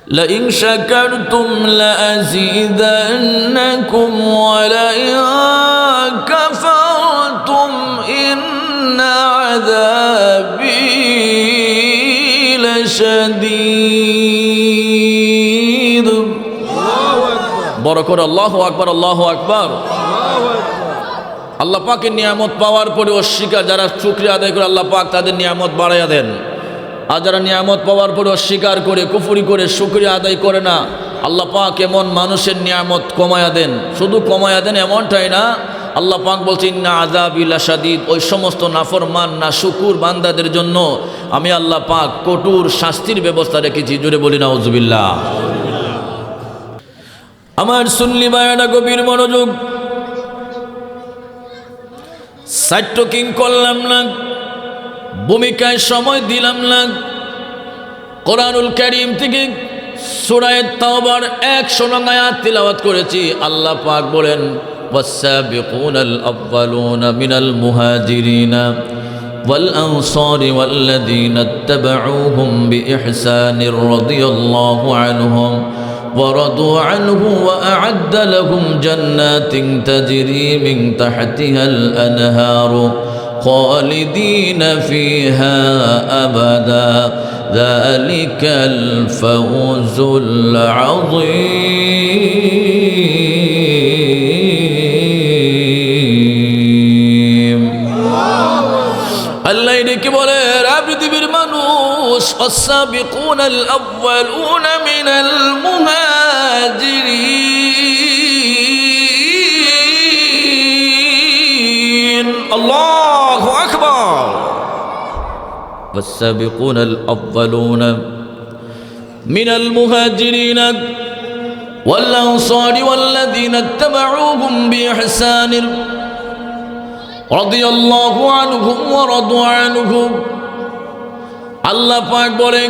لئن شكرتم لأزيدنكم ولئن كفرتم إن عذابي لشديد বরকর আল্লাহু আকবার আল্লাহু আকবার। আল্লাহ পাকের নিয়ামত পাওয়ার পরে অস্বীকার যারা শুকরিয়া আদায় করে আল্লাহ পাক তাদের নিয়ামত বাড়াইয়া দেন। আর যারা নিয়ামত পাওয়ার পরে অস্বীকার করে কুফরি করে শুকরিয়া আদায় করে না, আল্লাহ পাক এমন মানুষের নিয়ামত কমায়া দেন। শুধু কমায়া দেন এমনটাই না, আল্লাহ পাক বলছেন ইন্না আযাবি লাশাদীদ, ওই সমস্ত নাফরমান না শুকুর বান্দাদের জন্য আমি আল্লাহ পাক কঠোর শাস্তির ব্যবস্থা রেখেছি। জোরে বলি নাউযুবিল্লাহ। আমার সুন্নি ভাইয়েরা গভীর মনোযোগ, সাইট্রকিং করলাম না, ভূমিকায় সময় দিলাম না। কোরআনুল কারীম থেকে সূরা তাওবার 100 নং আয়াত তিলাওয়াত করেছি। আল্লাহ পাক বলেন ওয়াস-সাবিকুনাল আউয়ালুনা মিনাল মুহাজিরিনা ওয়াল আনসারি ওয়াল্লাযীনা ইত্তাবাউহুম বিইহসানির রাদিয়াল্লাহু আনহুম ورضوا عنه وأعد لهم جنات تجري من تحتها الأنهار خالدين فيها أبدا ذلك الفوز العظيم الله يديك بوله পৃথিবীর মানুষ السابقون الأولون من المهاجرين الله أكبر والسابقون الأولون من المهاجرين والأنصار والذين اتبعوهم بإحسان رضي الله عنهم ورضوا عنهم আল্লাহ পাক বলেন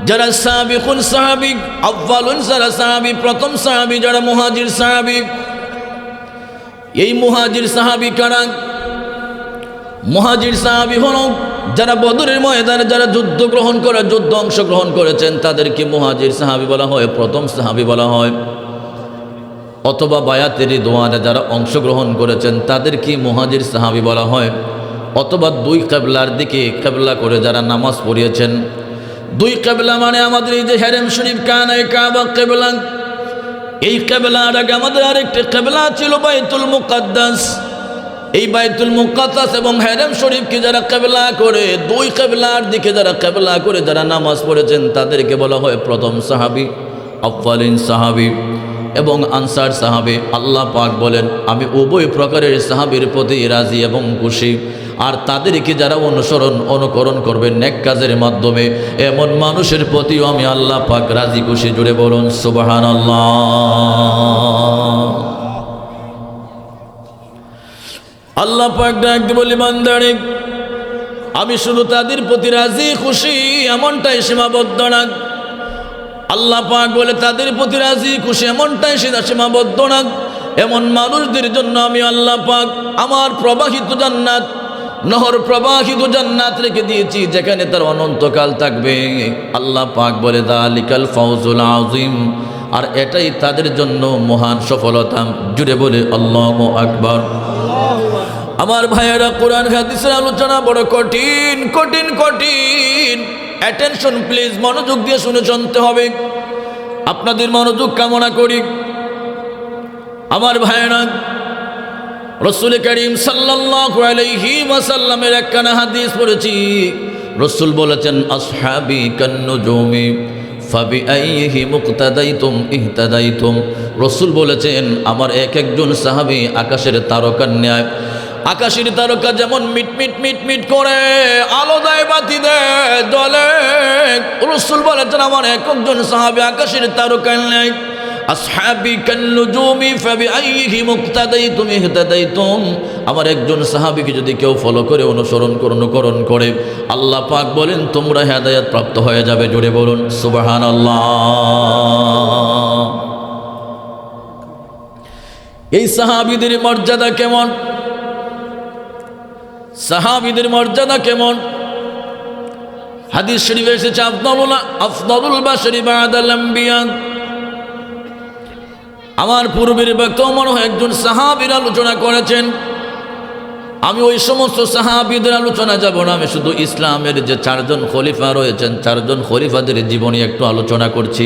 যারা সাবিকুন সাহাবী, আউয়ালুন যারা সাহাবী, প্রথম সাহাবী যারা মুহাজির সাহাবী, এই মুহাজির সাহাবী কারা? মুহাজির সাহাবী হলো যারা বদরের ময়দানে যারা যুদ্ধ অংশগ্রহণ করেছেন তাদেরকে মুহাজির সাহাবী বলা হয়, প্রথম সাহাবী বলা হয়। অথবা বায়াতে রিদওয়ানে যারা অংশগ্রহণ করেছেন তাদেরকে মুহাজির সাহাবী বলা হয়। অথবা দুই কিবলার দিকে কিবলা করে যারা নামাজ পড়িয়েছেন। দুই কিবলা মানে আমাদের এই যে হেরেম শরীফ কানায় কাবা কিবলা, এই কিবলার আগে আমাদের আরেকটি কিবলা ছিল বাইতুল মুকাদ্দাস। এই বাইতুল মুকাদ্দাস এবং হেরেম শরীফকে যারা কিবলা করে, দুই কিবলার দিকে যারা কিবলা করে যারা নামাজ পড়েছেন তাদেরকে বলা হয় প্রথম সাহাবী, আউয়ালিন সাহাবী এবং আনসার সাহাবী। আল্লাহ পাক বলেন আমি উভয় প্রকারের সাহাবীর প্রতি রাজি এবং খুশি। আর তাদেরকে যারা অনুকরণ করবে নেক কাজের মাধ্যমে, এমন মানুষের প্রতিও আমি আল্লাহ পাক রাজি খুশি। জুড়ে বলুন সুবহানাল্লাহ। আল্লাহ পাক ডাক বলি বান্দারে আমি শুধু তাদের প্রতি রাজি খুশি এমনটাই সীমাবদ্ধ না। আল্লাহ পাক বলে তাদের প্রতি রাজি খুশি এমনটাই সীমাবদ্ধ না। এমন মানুষদের জন্য আমি আল্লাহ পাক আমার প্রবাহিত জান্নাত, নহর প্রবাহিত জান্নাত রেখে দিয়েছি যেখানে তার অনন্তকাল থাকবে। আল্লাহ পাক বলে যালিকাল ফাউজুল আযীম, আর এটাই তাদের জন্য মহান সফলতা। জুড়ে বলে আল্লাহু আকবার। আমার ভাইয়েরা কোরআন হাদিসের আলোচনা বড় কঠিন কঠিন কঠিন। অ্যাটেনশন প্লিজ, মনোযোগ দিয়ে শুনে শুনতে হবে। আপনাদের মনোযোগ কামনা করি। আমার ভাইয়েরা রাসূল করিম সাল্লাল্লাহু আলাইহি ওয়াসাল্লামের একখানা হাদিস পড়েছি। রাসূল বলেছেন আসহাবি কান্নুজুমি ফাবিআইহি মুক্তাদাইতুম ইহতাদাইতুম। রাসূল বলেছেন আমার এক একজন সাহাবী আকাশের তারকার ন্যায়। আকাশের তারকা যেমন মিট মিট মিট মিট করে আলো দেয়, বাতি দেয়, জ্বলে। রাসূল বলেছেন আমার এক একজন সাহাবী আকাশের তারকার ন্যায়। আসহাবি কান্নুজুমি ফাবিআইহি মুক্তাদাইতুম ইহতাদাইতুম। আমার একজন সাহাবীকে যদি কেউ ফলো করে অনুকরণ করে আল্লাহ পাক বলেন তোমরা হেদায়েত প্রাপ্ত হয়ে যাবে। জোরে বলুন সুবহানাল্লাহ। এই সাহাবীদের মর্যাদা কেমন, সাহাবীদের মর্যাদা কেমন? হাদিস শরীফে এসেছে আফদালুল বাশরি বাদাল আম্বিয়া। আমার পূর্বের বক্তা মনে হয় একজন সাহাবীর আলোচনা করেছেন। আমি ওই সমস্ত সাহাবীদের আলোচনা যাব না, আমি শুধু ইসলামের যে 4 জন খলিফা রয়েছেন 4 জন খলিফাদের জীবনী একটু আলোচনা করছি।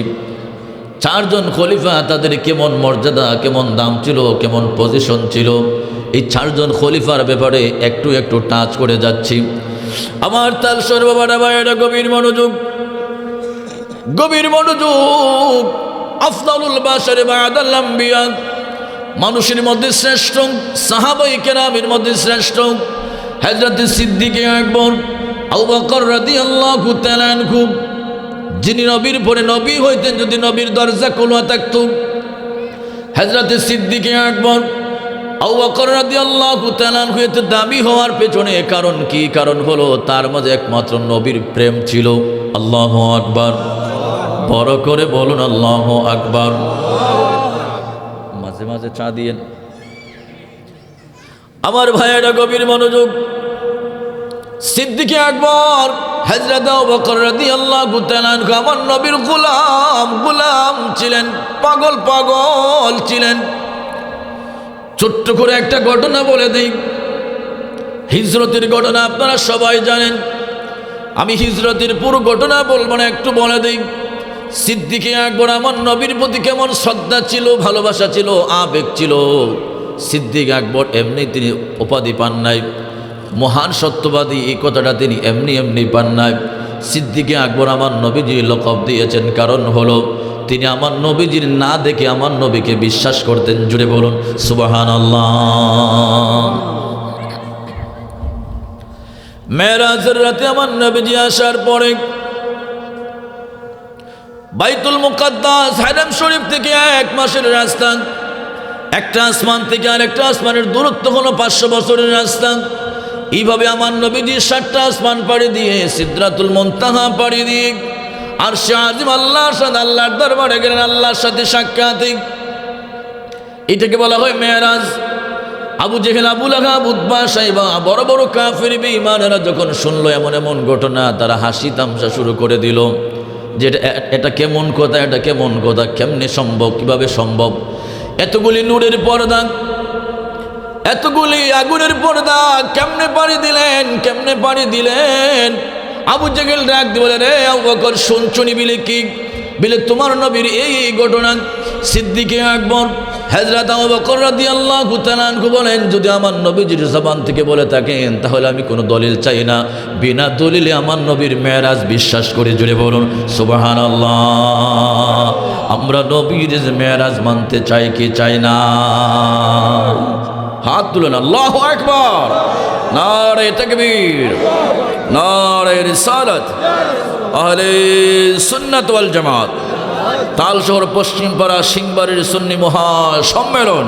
4 জন খলিফা, তাদের কেমন মর্যাদা, কেমন দাম ছিল, কেমন পজিশন ছিল, এই 4 জন খলিফার ব্যাপারে একটু একটু টাচ করে যাচ্ছি। আমার তাল সর্ববারা ভাইয়েরা গভীর মনোযোগ, গভীর মনোযোগ। আফদালুল বাশর বাদাল আম্বিয়া, মানুষের মধ্যে শ্রেষ্ঠ, সাহাবায়ে কেরামের মধ্যে শ্রেষ্ঠ হযরত সিদ্দিক আকবর আবু বকর রাদিয়াল্লাহু তাআলা আনহু, যিনি নবীর পরে নবী হইতেন যদি নবীর দরজা খোলা থাকতো। হযরত সিদ্দিক আকবর আবু বকর রাদিয়াল্লাহু তাআলা আনহু এত দাবি হওয়ার পেছনে কারণ কি? কারণ হলো তার মাঝে একমাত্র নবীর প্রেম ছিল। আল্লাহু আকবার, বড় করে বলুন আল্লাহু আকবার। মাঝে মাঝে চা দিয়েন। আমার ভাইয়েরা গভীর মনোযোগ। সিদ্দিক আকবর হযরত আবু বকর রাদিয়াল্লাহু তাআলা আনহু আমার নবীর গোলাম ছিলেন, পাগল ছিলেন। ছোট্ট করে একটা ঘটনা বলে দেই, হিজরতের ঘটনা আপনারা সবাই জানেন। আমি হিজরতের পুরো ঘটনা বলবো না, একটু বলে দেই। সিদ্দিক আকবর আমার নবীর প্রতি কেমন শ্রদ্ধা ছিল, ভালোবাসা ছিল, আবেগ ছিল। সিদ্দিক আকবর এমনি তিনি উপাধি পান নাই, মহান সত্যবাদী এই কথাটা তিনি এমনি পান নাই। সিদ্দিক আকবর আমার নবীজি লকব দিয়েছেন, কারণ হলো তিনি আমার নবীজির না দেখে আমার নবীকে বিশ্বাস করতেন। জুড়ে বলুন সুবহানাল্লাহ। মেরাজের রাতে আমার নবীজি আসার পরে বাইতুল মুকাদ্দাস হারাম শরীফ থেকে 1 মাসের রাস্তা, একটা আসমান থেকে আরেকটা আসমানের দূরত্ব হলো 500 বছরের রাস্তা। এইভাবে আমার নবীজি 7টা আসমান পাড়ি দিয়ে সিদরাতুল মুনতাহা পাড়ি দিয়ে আরশে আজিম আল্লাহর সাথে আল্লাহর দরবারে গেলেন, আল্লাহর সাথে সাক্ষাৎ। এটাকে বলা হয় মেরাজ। আবু জেহেল, আবু লাহাব, উতবা, সাইবা, বড় বড় কাফির বেঈমানেরা যখন শুনলো এমন ঘটনা, তারা হাসি তামসা শুরু করে দিল যে এটা কেমন কথা, এটা কেমন কথা, কেমনে সম্ভব, কিভাবে সম্ভব? এতগুলি নূরের পর্দা, এতগুলি আগুনের পর্দা কেমনে পাড়ি দিলেন? আবু জেহেল ডাক দিয়ে বলে, রে আবু বকর, শুনি বিলে কি? বিলে তোমার নবীর এই ঘটনা। সিদ্দিক আকবর হযরত আবু বকর রাদিয়াল্লাহু তাআলা আনহু বলেন, যদি আমার নবীজির জবান থেকে বলে থাকেন তাহলে আমি কোনো দলিল চাই না, বিনা দলিলে আমার নবীর মেরাজ বিশ্বাস করে। জুড়ে বলুন সুবহানাল্লাহ। আমরা নবীর মেরাজ মানতে চাই কি চাই না? হাত তুলেন, আল্লাহু আকবার। নারে তাকবীর, নারে রিসালাত, আহলে সুন্নাত ওয়াল জামাত। তালশহর পশ্চিমপাড়া সিংবাড়ির সুন্নি মহা সম্মেলন।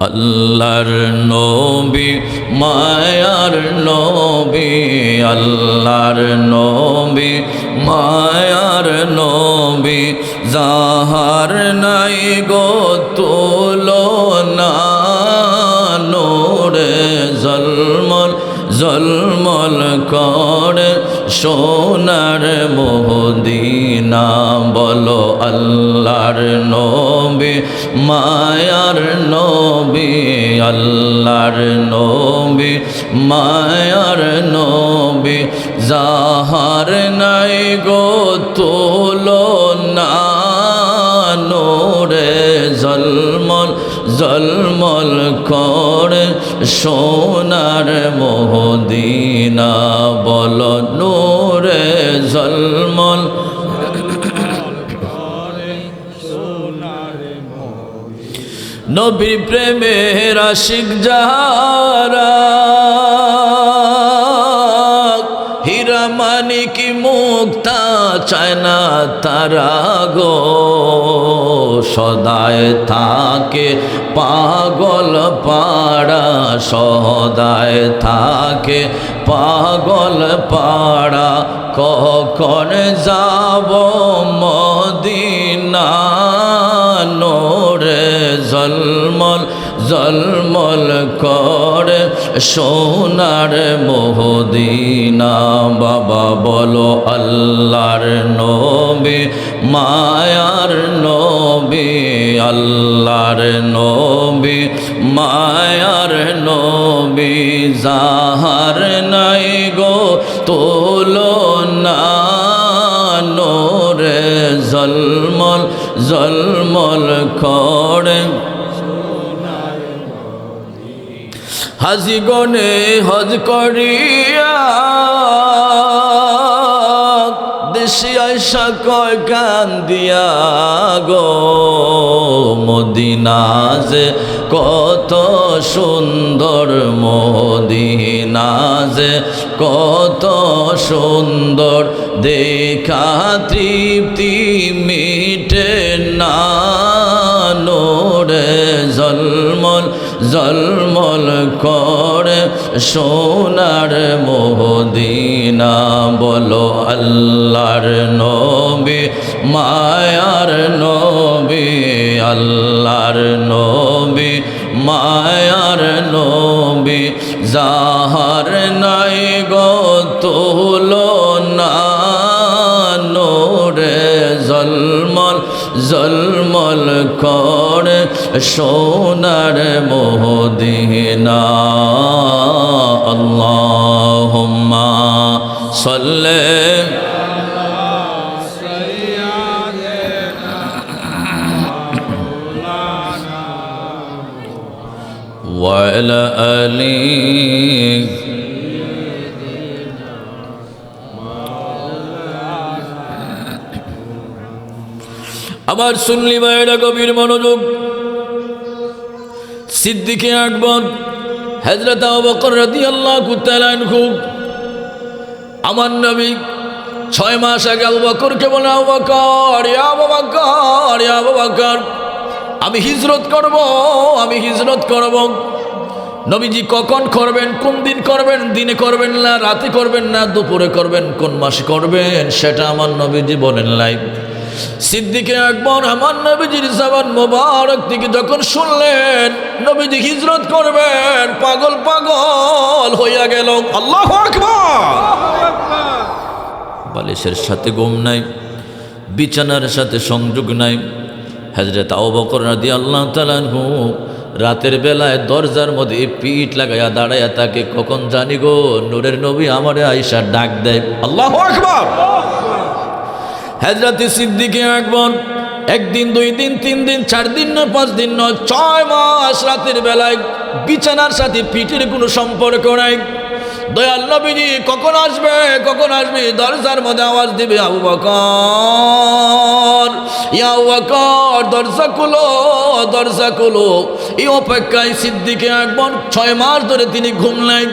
আল্লাহর নবী মায়ার নবী, আল্লাহর নবী মায়ার নবী, যাহার নাই গো তুলনা, নূরে ঝলমল করে সোনার মদিনা। বলো আল্লাহর নবী মায়ার নবী, আল্লাহর নবী মায়ার নবী, যাহার নাই গো তুলনা, নূরে ঝলমল করে সোনার মদিনা। বলো নূরে ঝলমল। নবীর প্রেমের আশিক যারা, হীরা মানিক মুক্তা চায় না তারা গো, সদায় থাকে পাগল পাড়া, সদায় থাকে পাগল পাড়া। কখন যাব মদিনা, নূরে জলমল করে সোনার মদিনা। বাবা বলো আল্লাহর নবী মায়ার নবী, আল্লাহর নবী মায়ার নবী, যাহার নাই গো তুলনা, নূরে জলমল জলমল করে। হাজি গনে হজ করিয়া দেশে আইসা কয় কান্দিয়া গো, মদিনা যে কত সুন্দর, মদিনা যে কত সুন্দর, দেখা তৃপ্তি মিটে না, নূরে জলমল জলমল করে সোনার মদিনা। বলো আল্লাহর নবী মায়ার নবী, আল্লাহর নবী মায়ার নবী, যাহার নাই গো তুলনা, নূরে জলমল জলমল করে সোনার মদিনা। আল্লাহুম্মা সাল্লি ওয়া আলা আলিহি। আবার শুনলি ভাইরা গভীর মনোযোগ। সিদ্দিকে আকবর হযরত আবু বকর রাদিয়াল্লাহু তাআলা আনহু, আমার নবী 6 মাস আগে আবু বকরকে বলে, আবু বকর, ইয়া আবু বকর, ইয়া আবু বকর, আমি হিজরত করব, আমি হিজরত করব। নবীজি কখন করবেন, কোন দিন করবেন, দিনে করবেন না রাতে করবেন না দুপুরে করবেন, কোন মাসে করবেন, সেটা আমার নবীজি বলেন নাই। সিদ্দিকে আকবর আমার নবীজির জবান মোবারক থেকে যখন শুনলেন নবীজি হিজরত করবেন, পাগল পাগল হইয়া গেল। আল্লাহু আকবার। বালিশের সাথে ঘুম নাই, বিছানার সাথে সংযোগ নাই। হযরত আবু বকর রাদিয়াল্লাহু তাআলা আনহু রাতের বেলায় দরজার মধ্যে পিঠ লাগাইয়া দাঁড়াইয়া তাকে, কখন জানি গো নূরের নবী আমারে আয়েশা ডাক দেয়। আল্লাহু আকবার। হযরত সিদ্দিকে আকবর 1 দিন 2 দিন 3 দিন 4 দিন না 5 দিন না 6 মাস রাতের বেলায় বিছানার সাথে পিঠের কোনো সম্পর্ক নাই। দয়াল নবীজি কখন আসবে, কখন আসবে, দরজার মধ্যে আওয়াজ দিবে, আবু বকর, ইয়া আবু বকর, দরজা খুলো, দরজা খুলো। এই অপেক্ষায় সিদ্দিকে আকবর 6 মাস ধরে তিনি ঘুম নাই।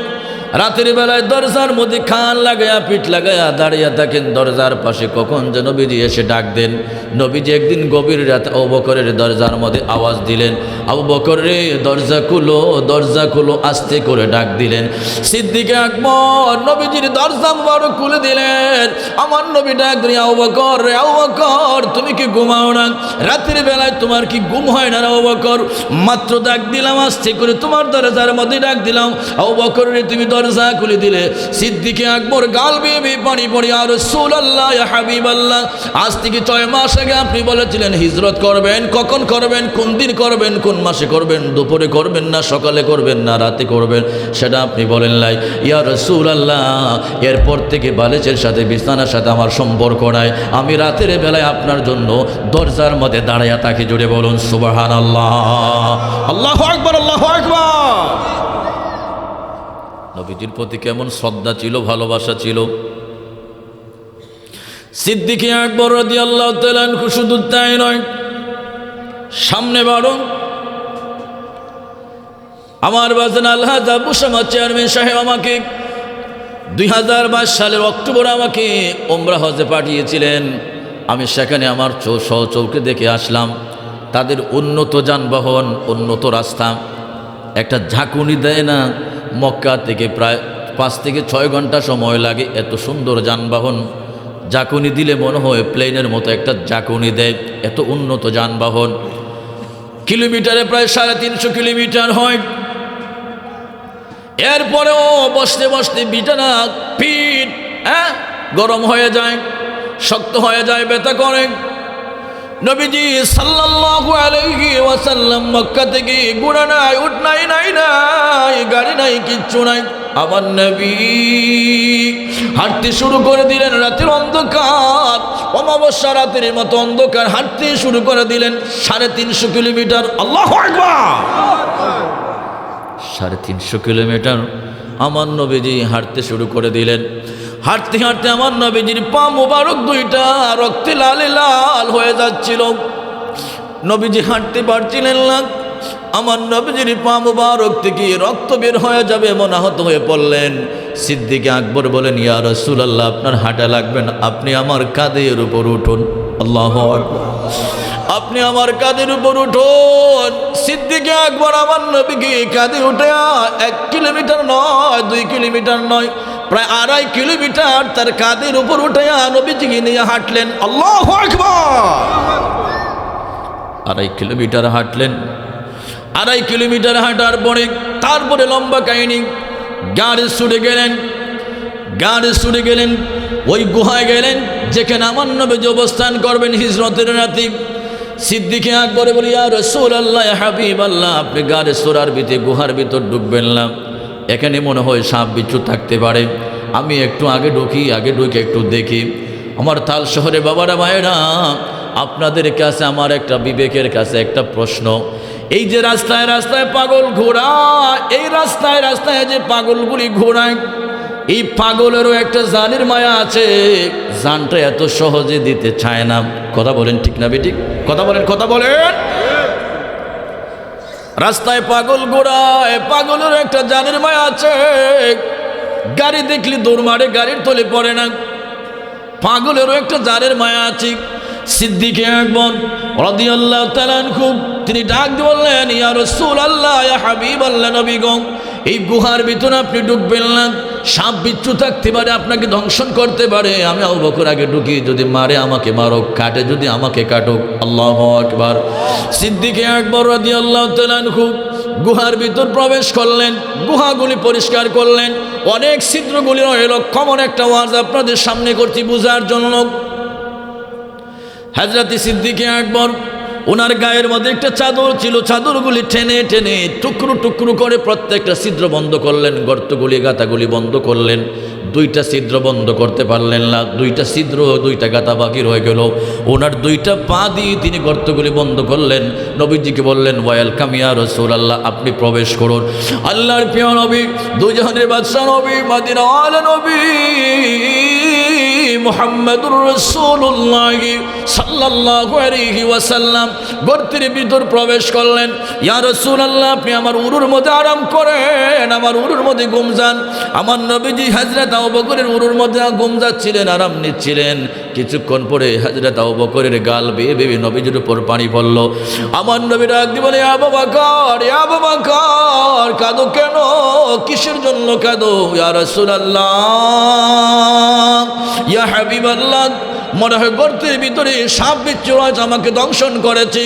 রাতের বেলায় দরজার মধ্যে খান লাগাইয়া পিঠ লাগাইয়া দাঁড়িয়ে থাকেন দরজার পাশে, কখন যে নবীজি এসে ডাক দেন। নবীজি একদিন গভীর রাতে আবু বকরের দরজার মধ্যে আওয়াজ দিলেন, আবু বকর রে দরজা খুলো, দরজা খুলো, আস্তে করে ডাক দিলেন। সিদ্দিকে আকবর নবীজির দরজা মুবারক খুলে দিলেন। আমার নবী ডাক দিলেন, আবু বকর রে, আবু বকর তুমি কি ঘুমাও না? রাতের বেলায় তোমার কি ঘুম হয় না আবু বকর? মাত্র ডাক দিলাম, আস্তে করে তোমার দরজার মধ্যে ডাক দিলাম, আবু বকর রে তুমি দরজা খুলে দিলে। সিদ্দিকে আকবর গাল বেয়ে পানি পড়ে, আর রাসূলুল্লাহ ইয়া হাবিবাল্লাহ, আজ থেকে 6 মাস আগে আপনি বলেছিলেন হিজরত করবেন, কখন করবেন, কোন দিন করবেন, কোন মাসে করবেন, দুপুরে করবেন না সকালে করবেন না রাতে করবেন, সেটা আপনি বলেন নাই। ইয়া রাসূলুল্লাহ, এরপর থেকে বালিশের সাথে বিছানার সাথে আমার সম্পর্ক নাই। আমি রাতের বেলায় আপনার জন্য দরজার মধ্যে দাঁড়াইয়া তাকে জুড়ে বলুন সুবহানাল্লাহ। আল্লাহু আকবার, আল্লাহু আকবার। নবীজির প্রতি কেমন শ্রদ্ধা ছিল, ভালোবাসা ছিল। সিদ্দিকে আকবর রাদিয়াল্লাহু তাআলা আনহু শুধু তাই নয়, সামনে বারো আমার বাজান আলহাজ আবু শামা চেয়ারম্যান সাহেব আমাকে 2022 সালের অক্টোবর আমাকে ওমরা হজে পাঠিয়েছিলেন। আমি সেখানে আমার সহচরকে দেখে আসলাম। তাদের উন্নত যানবাহন, উন্নত রাস্তা, একটা ঝাঁকুনি দেয় না, মক্কা থেকে প্রায় 5 থেকে 6 ঘন্টা সময় লাগে। এত সুন্দর যানবাহন, ঝাঁকুনি দিলে মনে হয় প্লেনের মতো একটা ঝাঁকুনি দেয়, এত উন্নত যানবাহন। কিলোমিটারে প্রায় 350 কিলোমিটার হয়। এরপরেও বসতে বসতে বিছানা পিঠ গরম হয়ে যায়, শক্ত হয়ে যায়, ব্যথা করে। নবীজি সাল্লাল্লাহু আলাইহি ওয়াসাল্লাম মক্কা থেকে ঘোড়া নাই, উট নাই, গাড়ি নাই, কিচ্ছু নাই। আমার নবী হাঁটতে শুরু করে দিলেন। রাতের অন্ধকার, অমাবস্যা রাতের মতো অন্ধকার, হাঁটতে শুরু করে দিলেন 350 কিলোমিটার। আল্লাহু আকবার! 350 কিলোমিটার আমার নবীজি হাঁটতে শুরু করে দিলেন। হাঁটতে হাঁটতে আমার নবীজির পা মোবারক দুইটা রক্তে লাল লাল হয়ে যাচ্ছিল। নবীজি হাঁটতে পারছিলেন না। আমার নবীজির পা মোবারক থেকে রক্ত বের হয়ে যাবে এমন আহত হয়ে পড়লেন। সিদ্দিক আকবর বলেন, ইয়া রাসূলুল্লাহ, আপনার হাঁটা লাগবে না, আপনি আমার কাঁধের উপর উঠুন। আল্লাহু আকবার! আপনি আমার কাঁধের উপর উঠুন। সিদ্দিক আকবর আমার নবীকে কাঁধে উঠে 1 কিলোমিটার নয়, 2 কিলোমিটার নয়, প্রায় 2.5 কিলোমিটার তার কাঁধের উপর উঠে নবীজিকে নিয়ে হাঁটলেন। আল্লাহু আকবার! 2.5 কিলোমিটার হাঁটলেন। 2.5 কিলোমিটার হাঁটার পরে তারপরে লম্বা কাহিনী, গাড়ি ছুটে গেলেন, ওই গুহায় গেলেন যেখানে আমার নবীজি অবস্থান করবেন হিজরতের রাতে। সিদ্দিক আকবর বলি, ইয়া রাসূলুল্লাহ, ইয়া হাবিবাল্লাহ, আপনি গাড়ি সোরার ভিতরে গুহার ভিতর ঢুকবেন না, এখানে মনে হয় সাপ বিচ্ছু থাকতে পারে। আমি একটু আগে ঢুকে একটু দেখি। আমার তাল শহরে বাবারা মায়েরা, আপনাদের কাছে আমার একটা বিবেকের কাছে একটা প্রশ্ন। এই যে রাস্তায় রাস্তায় পাগল ঘোড়ায়, এই রাস্তায় রাস্তায় যে পাগলগুলি ঘোড়ায়, এই পাগলেরও একটা জানের মায়া আছে। জানটা এত সহজে দিতে চায় না। কথা বলেন ঠিক না বেঠিক? কথা বলেন। রাস্তায় পাগল ঘোড়ায়, পাগলের একটা জানের মায়া আছে। গাড়ি দেখলি দৌড় মারে, গাড়ির তলে পড়ে না। পাগলেরও একটা জানের মায়া আছে। সিদ্দিক আকবর রাদিয়াল্লাহু তাআলা আনহু তিনি ডাক দিয়ে বললেন, ইয়া রাসূলুল্লাহ, ইয়া হাবিবাল্লাহ, নবী গো, এই গুহার ভিতরে আপনি ঢুকবেন না, সাপ বিচ্ছু থাকতে পারে, আপনাকে ধ্বংসন করতে পারে। আমি আবু বকর আগে ঢুকি, যদি মারে আমাকে মারুক, কাটে যদি আমাকে কাটুক। আল্লাহু আকবার! সিদ্দিক আকবর রাদিয়াল্লাহু তাআলা আনহু গুহার ভিতর প্রবেশ করলেন, গুহাগুলি পরিষ্কার করলেন, অনেক ছিদ্রগুলি রইল। কমন একটা ওয়াজ আপনাদের সামনে করছি বোঝার জন্য। হযরত সিদ্দিক আকবর ওনার গায়ের মধ্যে একটা চাদর ছিল, চাদরগুলি টেনে টেনে টুকরো টুকরো করে প্রত্যেকটা ছিদ্র বন্ধ করলেন, গর্তগুলি গাতাগুলি বন্ধ করলেন। 2টা ছিদ্র বন্ধ করতে পারলেন না, 2টা ছিদ্র 2টা গাতা বাকি রয়ে গেল। ওনার 2টা পা দিয়ে তিনি গর্তগুলি বন্ধ করলেন। নবীজিকে বললেন, ওয়েলকাম ইয়া রাসূলুল্লাহ, আপনি প্রবেশ করুন। আল্লাহর প্রিয় নবী, দুজাহানের বাদশা নবী, মদিনাওয়ালা নবী মুহাম্মদুর রাসূলুল্লাহ সাল্লাল্লাহু আলাইহি ওয়াসাল্লাম গর্তের ভিতর প্রবেশ করলেন। ইয়া রাসূলুল্লাহ, আপনি আমার উরুর মধ্যে আরাম করেন, আমার উরুর মধ্যে ঘুম যান। আমার নবীজি হযরত আবু বকরের উরুর মধ্যে ঘুম যাচ্ছিলেন, আরাম নিচ্ছিলেন। কিছুক্ষণ পরে হযরত আবু বকরের গাল বেয়ে বেয়ে নবীজির উপর পানি পড়ল। আমার নবী ডাক দিয়ে বলে, ইয়া আবু বকর, ইয়া আবু বকর, কাঁদো কেন? কিসের জন্য কাঁদো? ইয়া রাসূলুল্লাহ, ইয়া হাবিবাল্লাহ, মনে হয় গর্তের ভিতরে সাপ বিচ্ছু আমাকে দংশন করেছে।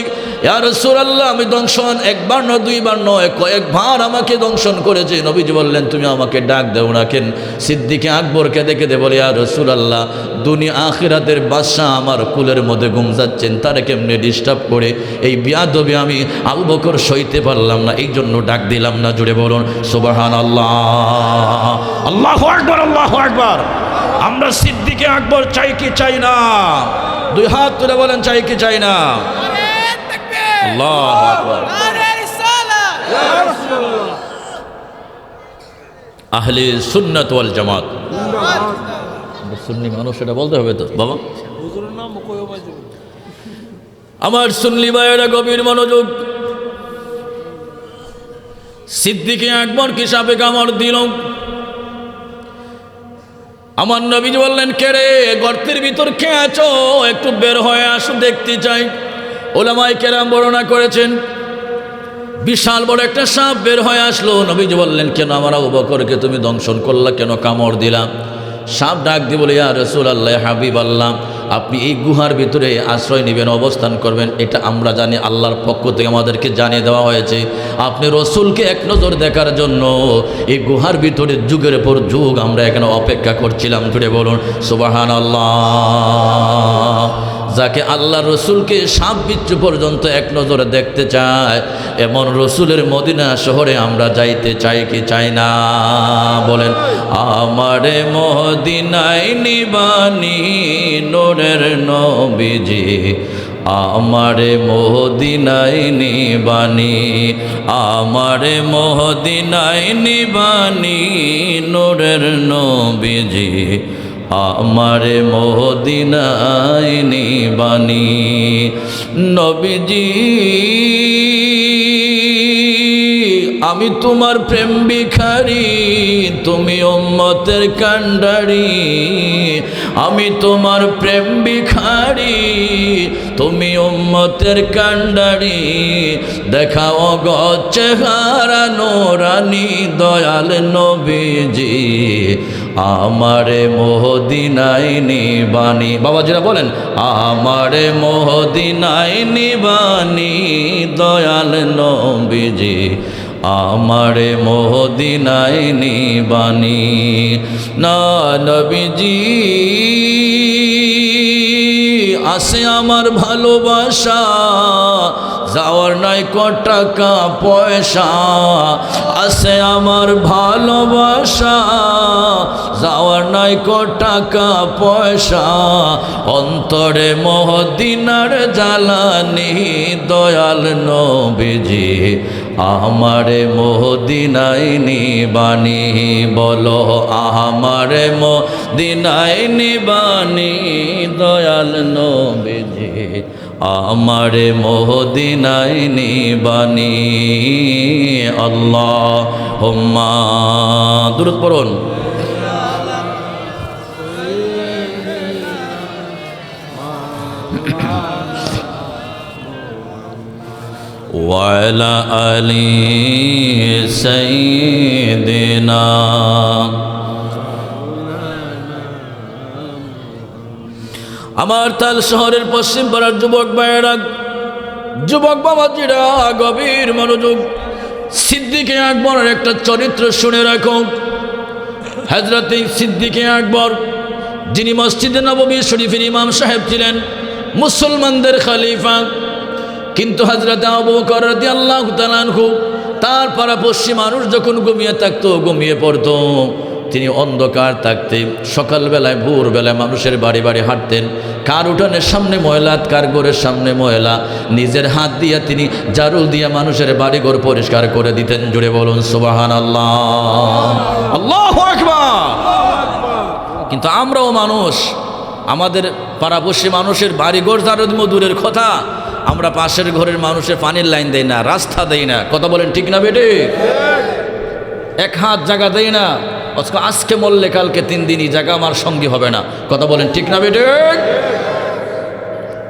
ইয়া রাসূলুল্লাহ, আমি দংশন একবার নয়, 2বার নয়, কয়েকবার আমাকে দংশন করেছে। নবীজি বললেন, তুমি আমাকে ডাক দেও না কেন? সিদ্দিক আকবর কেঁদে কেঁদে বলে, ইয়া রাসূলুল্লাহ, দুনিয়া আখিরাতের বাদশা আমার কুলের মধ্যে ঘুম যাচ্ছেন, তারে কেমনে ডিস্টার্ব করে এই বিয়াদবি আমি আবু বকর সইতে পারলাম না, এই জন্য ডাক দিলাম না। জুড়ে বলুন সুবহানাল্লাহ, আল্লাহু আকবার, আল্লাহু আকবার। আমরা সিদ্দিক আকবর চাই কি চাই না? 2 হাত তুলে বলেন, চাই কি চাই না? আল্লাহু আকবার। আহলে সুন্নাত ওয়াল জামাত, সুন্নি মানুষ, এটা বলতে হবে তো বাবা। আমার সুন্নি ভাইয়েরা গভীর মনোযোগ। সিদ্দিক আকবর কি সাপে কামড় দিল? আমার নবীজি বললেন, কে রে, গর্তের ভিতর কে আছো? একটু বের হয়ে আসো, দেখতে চাই। ওলামায়ে কেরাম বর্ণনা করেছেন, বিশাল বড় একটা সাপ বের হয়ে আসলো। নবীজি বললেন, কেন আমার আবু বকরকে তুমি দংশন করলা, কেন কামড় দিলা? সাপ ডাক দিয়ে বলে, ইয়া রাসূলুল্লাহ, হাবিব আল্লাহ, আপনি এই গুহার ভিতরে আশ্রয় নেবেন, অবস্থান করবেন, এটা আমরা জানি, আল্লাহর পক্ষ থেকে আমাদেরকে জানিয়ে দেওয়া হয়েছে। আপনি রসুলকে এক নজর দেখার জন্য এই গুহার ভিতরে যুগের পর যুগ আমরা এখানে অপেক্ষা করছিলাম। জুড়ে বলুন সুবহানাল্লাহ। যাকে আল্লাহ রসুলকে সাপ বিচ্ছু পর্যন্ত এক নজরে দেখতে চায়, এমন রসুলের মদিনা শহরে আমরা যাইতে চাই কি চাই না? বলেন, আমারে মদিনায় নিবানি নূরের নবীজি, আমারে মদিনায় নিবানি, আমারে মদিনায় নিবানি নূরের নবীজি, আমারে মদিনায় নিবানি। নবীজি, আমি তোমার প্রেম ভিখারি, তুমি উম্মতের কান্ডারি। আমি তোমার প্রেম ভিখারি, তুমি উম্মতের কান্ডারি। দেখাও গো চেহারা নূরানি দয়াল নবীজি, আমারে মদিনায় নিবানি। বাবাজিরা বলেন, আমারে মদিনায় নিবানি দয়াল নবীজি, আমারে মদিনায় নিবানি। না নবীজি, আসে আমার ভালোবাসা, যাওয়ার নাই ক টাকা পয়সা। আসে আমার ভালোবাসা, যাওয়ার নাই ক টাকা পয়সা। অন্তরে মদিনার জ্বালানি দয়াল নবীজি, আমারে মদিনায় নিবানি। বলো, আমারে মদিনায় নিবানি দয়াল নবীজি, আমারে মদিনায় নিবানি। আল্লাহুম্মা দুরূদ পড়ুন। ওয়ালা আলি সাইয়্যিদিনা। আমার তাল শহরের পশ্চিম পাড়ার যুবক ভাইয়েরা, যুবক বাবাজিরা, গভীর মনোযোগ। সিদ্দিকে আকবরের একটা চরিত্র শুনে রাখো। হযরতে সিদ্দিকে আকবর, যিনি মসজিদে নববী শরীফের ইমাম সাহেব ছিলেন, মুসলমানদের খলিফা, কিন্তু হযরতে আবু বকর রাদিয়াল্লাহু তাআলা আনহু তার পাড়াপড়শি মানুষ যখন ঘুমিয়ে থাকতো, ঘুমিয়ে পড়তো, তিনি অন্ধকার থাকতে সকালবেলায় ভোরবেলায় মানুষের বাড়ি বাড়ি হাঁটতেন। কার উঠানের সামনে ময়লা, কার ঘরের সামনে ময়লা, নিজের হাত দিয়া তিনি ঝাড়ু দিয়া মানুষের বাড়িঘর পরিষ্কার করে দিতেন। জুড়ে বলুন সুবহানাল্লাহ, আল্লাহু আকবার। কিন্তু আমরাও মানুষ, আমাদের পাড়াপড়শি মানুষের বাড়িঘর ঝাড়ু দিব দূরের কথা, আমরা পাশের ঘরের মানুষের পানির লাইন দেই না, রাস্তা দেই না। কথা বলেন ঠিক না বেটে? এক হাত জায়গা দেই না, আজকে মরলে কালকে 3 দিনই জায়গা আমার সঙ্গী হবে না। কথা বলেন ঠিক না বেটে?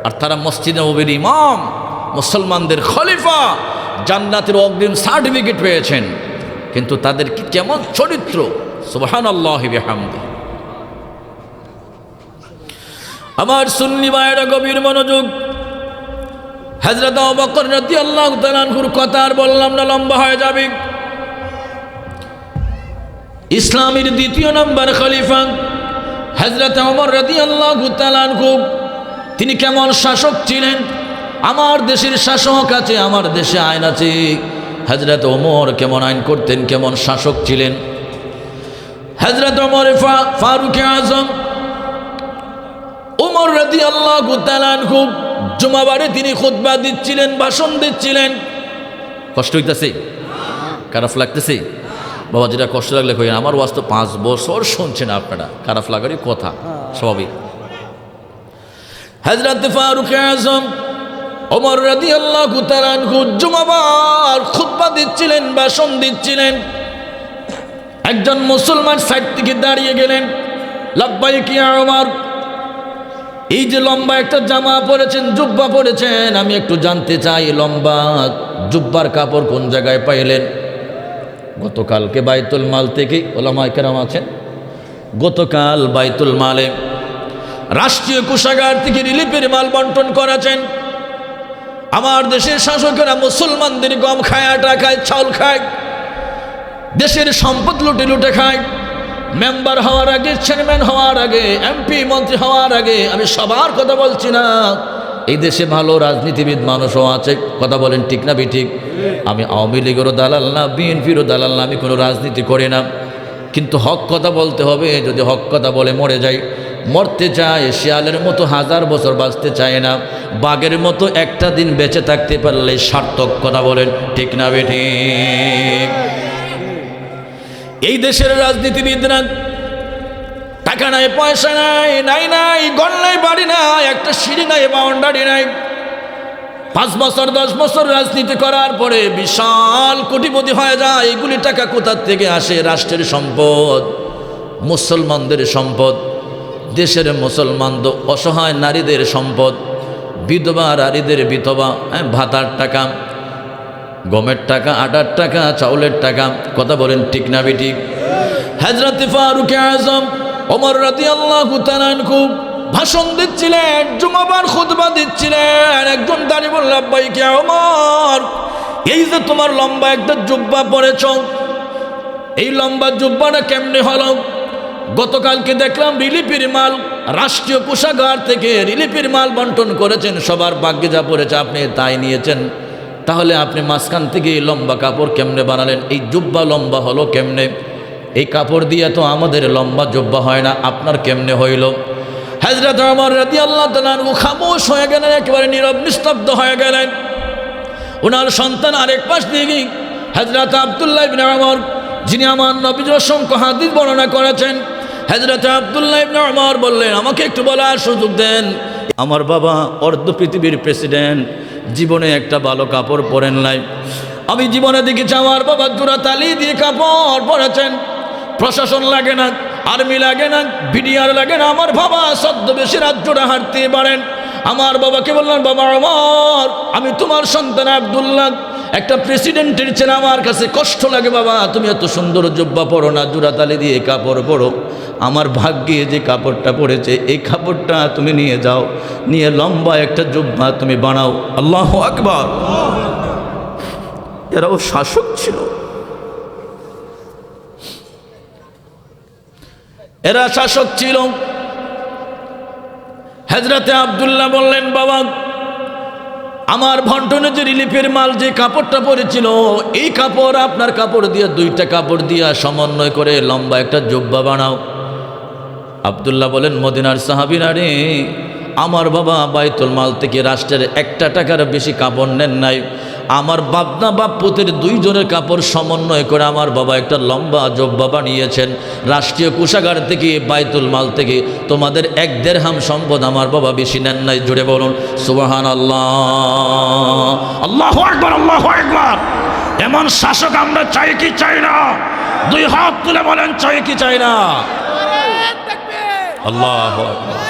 আর তারা মসজিদে নববীর ইমাম, মুসলমানদের খলিফা, জান্নাতের অগ্রিম সার্টিফিকেট পেয়েছেন, কিন্তু তাদের কি কেমন চরিত্র! সুবহানাল্লাহি বিহামদিহি। আমার সুন্নি ভাইয়েরা, গভীর মনোযোগ। হযরত আবু বকর রাদিয়াল্লাহু তাআলা আনহুর কথা আর বললাম না, লম্বা হয়ে যাবে। ইসলামের দ্বিতীয় নম্বর খলিফা হযরত ওমর রাদিয়াল্লাহু তাআলা আনহু, তিনি কেমন শাসক ছিলেন! আমার দেশের শাসক আছে, আমার দেশে আইন আছে। হযরত ওমর কেমন আইন করতেন, কেমন শাসক ছিলেন! হযরত ওমর ফারুক আজম ওমর রাদিয়াল্লাহু তাআলা আনহু জুমাবারে তিনি খুতবা দিচ্ছিলেন, ভাষণ দিচ্ছিলেন। কষ্ট হইতেছে? খারাপ লাগতেছে? বাবা, যেটা কষ্ট লাগলে কই, আমার ওয়াজ তো 5 বছর শুনছেন আপনারা, খারাপ লাগারই কথা, স্বাভাবিক। হযরত ফারুক আজম ওমর রাদিয়াল্লাহু তাআলা আনহু জুমাবার খুতবা দিচ্ছিলেন, ভাষণ দিচ্ছিলেন। একজন মুসলমান সাইড থেকে দাঁড়িয়ে গেলেন, লাব্বাইক ইয়া ওমর, এই যে লম্বা একটা জামা পরেছেন, জুব্বা পরেছেন, আমি একটু জানতে চাই লম্বা জুব্বার কাপড় কোন জায়গায় পাইলেন? গতকালকে বাইতুল মাল থেকে ওলামায়ে কেরাম আছেন, গতকাল বাইতুল মালে রাষ্ট্রীয় কোষাগার থেকে রিলিফের মাল বন্টন করেছেন। আমার দেশের শাসকেরা মুসলমানদের গম খায়, আটা খায়, চাউল খায়, দেশের সম্পদ লুটে লুটে খায়। মেম্বার হওয়ার আগে, চেয়ারম্যান হওয়ার আগে, এমপি মন্ত্রী হওয়ার আগে, আমি সবার কথা বলছি না, এই দেশে ভালো রাজনীতিবিদ মানুষও আছে, কথা বলেন ঠিক না ঠিক? আমি আওয়ামী লীগেরও দালাল না, বিএনপিরও দালাল না, আমি কোনো রাজনীতি করি না, কিন্তু হক কথা বলতে হবে। যদি হক কথা বলে মরে যাই, মরতে চায় শিয়ালের মতো 1000 বছর বাঁচতে চায় না, বাঘের মতো একটা দিন বেঁচে থাকতে পারলে সার্থক, কথা বলেন ঠিক না ঠিক? এই দেশের রাজনীতিবিদরা টাকা নাই, পয়সা নাই, নাই ঘর নাই, বাড়ি নাই, একটা সিঁড়ি নাই, বাউন্ডারি নাই। 5 বছর 10 বছর রাজনীতি করার পরে বিশাল কোটিপতি হয়ে যায়। এগুলি টাকা কোথা থেকে আসে? রাষ্ট্রের সম্পদ, মুসলমানদের সম্পদ, দেশের মুসলমান অসহায় নারীদের সম্পদ, বিধবা নারীদের বিধবা ভাতার টাকা, গমের টাকা, আটার টাকা, চাউলের টাকা, কথা বলেন ঠিক না ঠিক? হযরত ফারুক আযম ওমর রাদিয়াল্লাহু তাআলা আনহু ভাষণ দিচ্ছিলেন, জুমাবার খুতবা দিচ্ছিলেন। একজন দাঁড়িয়ে বলল, আব্বাইকে ওমর, এই যে তোমার লম্বা একটা জুব্বা পরেছ, এই লম্বা জুব্বাটা কেমনে হলো? গতকালকে দেখলাম রিলিফের মাল, রাষ্ট্রীয় কোষাগার থেকে রিলিফের মাল বন্টন করেছেন, সবার ভাগ্যে যা পড়েছে আপনি তাই নিয়েছেন, তাহলে আপনি মাঝখান থেকে এই লম্বা কাপড় কেমনে বানালেন? এই জুব্বা লম্বা হলো কেমনে? এই কাপড় দিয়ে তো আমাদের লম্বা জুব্বা হয় না, আপনার কেমনে হইল? হযরত ওমর রাদিয়াল্লাহু তাআলা আনহু খামোশ হয়ে গেলেন, একেবারে নীরব নিস্তব্ধ হয়ে গেলেন। ওনার সন্তান আরেক পাশ দিয়ে হযরত আব্দুল্লাহ ইবনে ওমর, যিনি আমার নবীর অসংখ্য হাদিস বর্ণনা করেছেন, হযরত আব্দুল্লাহ ইবনে ওমর বললেন, আমাকে একটু বলার সুযোগ দেন। আমার বাবা অর্ধ পৃথিবীর প্রেসিডেন্ট, জীবনে একটা ভালো কাপড় পরেন নাই। আমি জীবনে দেখেছি আমার বাবা জোড়া তালি দিয়ে কাপড় পরেছেন। প্রশাসন লাগে না, আর্মি লাগে না, বিডিআর লাগে না, আমার বাবা ছদ্মবেশী রাজ্যটা হাঁটতে পারেন। আমার বাবাকে বললাম, বাবা ওমর, আমি তোমার সন্তান আব্দুল্লাহ, একটা প্রেসিডেন্টের ছেলে, আমার কাছে কষ্ট লাগে বাবা, তুমি এত সুন্দর জুব্বা পরো না, জোড়া তালি দিয়ে কাপড় পরো, আমার ভাগ্যে যে কাপড়টা পড়েছে এই কাপড়টা তুমি নিয়ে যাও, নিয়ে লম্বা একটা জুব্বা তুমি বানাও। আল্লাহু আকবার। এরাও শাসক ছিল, এরা শাসক ছিল। হযরতে আব্দুল্লাহ বললেন, বাবা, আমার বন্টনে যে রিলিফের মাল যে কাপড়টা পরেছিল, এই কাপড় আপনার কাপড় দিয়ে, 2টা কাপড় দিয়ে সমন্বয় করে লম্বা একটা জুব্বা বানাও। আব্দুল্লাহ বলেন, মদিনার সাহাবীরা রে, আমার বাবা বাইতুল মাল থেকে রাষ্ট্রের 1 টাকার বেশি কাপড় নেন নাই, আমার বাপনা বাপ পুতের 2 জনের কাপড় সমন্বয় করে আমার বাবা একটা লম্বা জুব্বা বানিয়েছেন। রাষ্ট্রীয় কোষাগার থেকে, বাইতুল মাল থেকে তোমাদের 1 দিরহাম সম্পদ আমার বাবা বেশি নেন নাই। জুড়ে বলুন সুবহানাল্লাহ, আল্লাহু আকবার, আল্লাহু আকবার। এমন শাসক আমরা চাই কি চাই না? 2 হাত তুলে বলেন, চাই কি চাই না? আল্লাহু আকবার।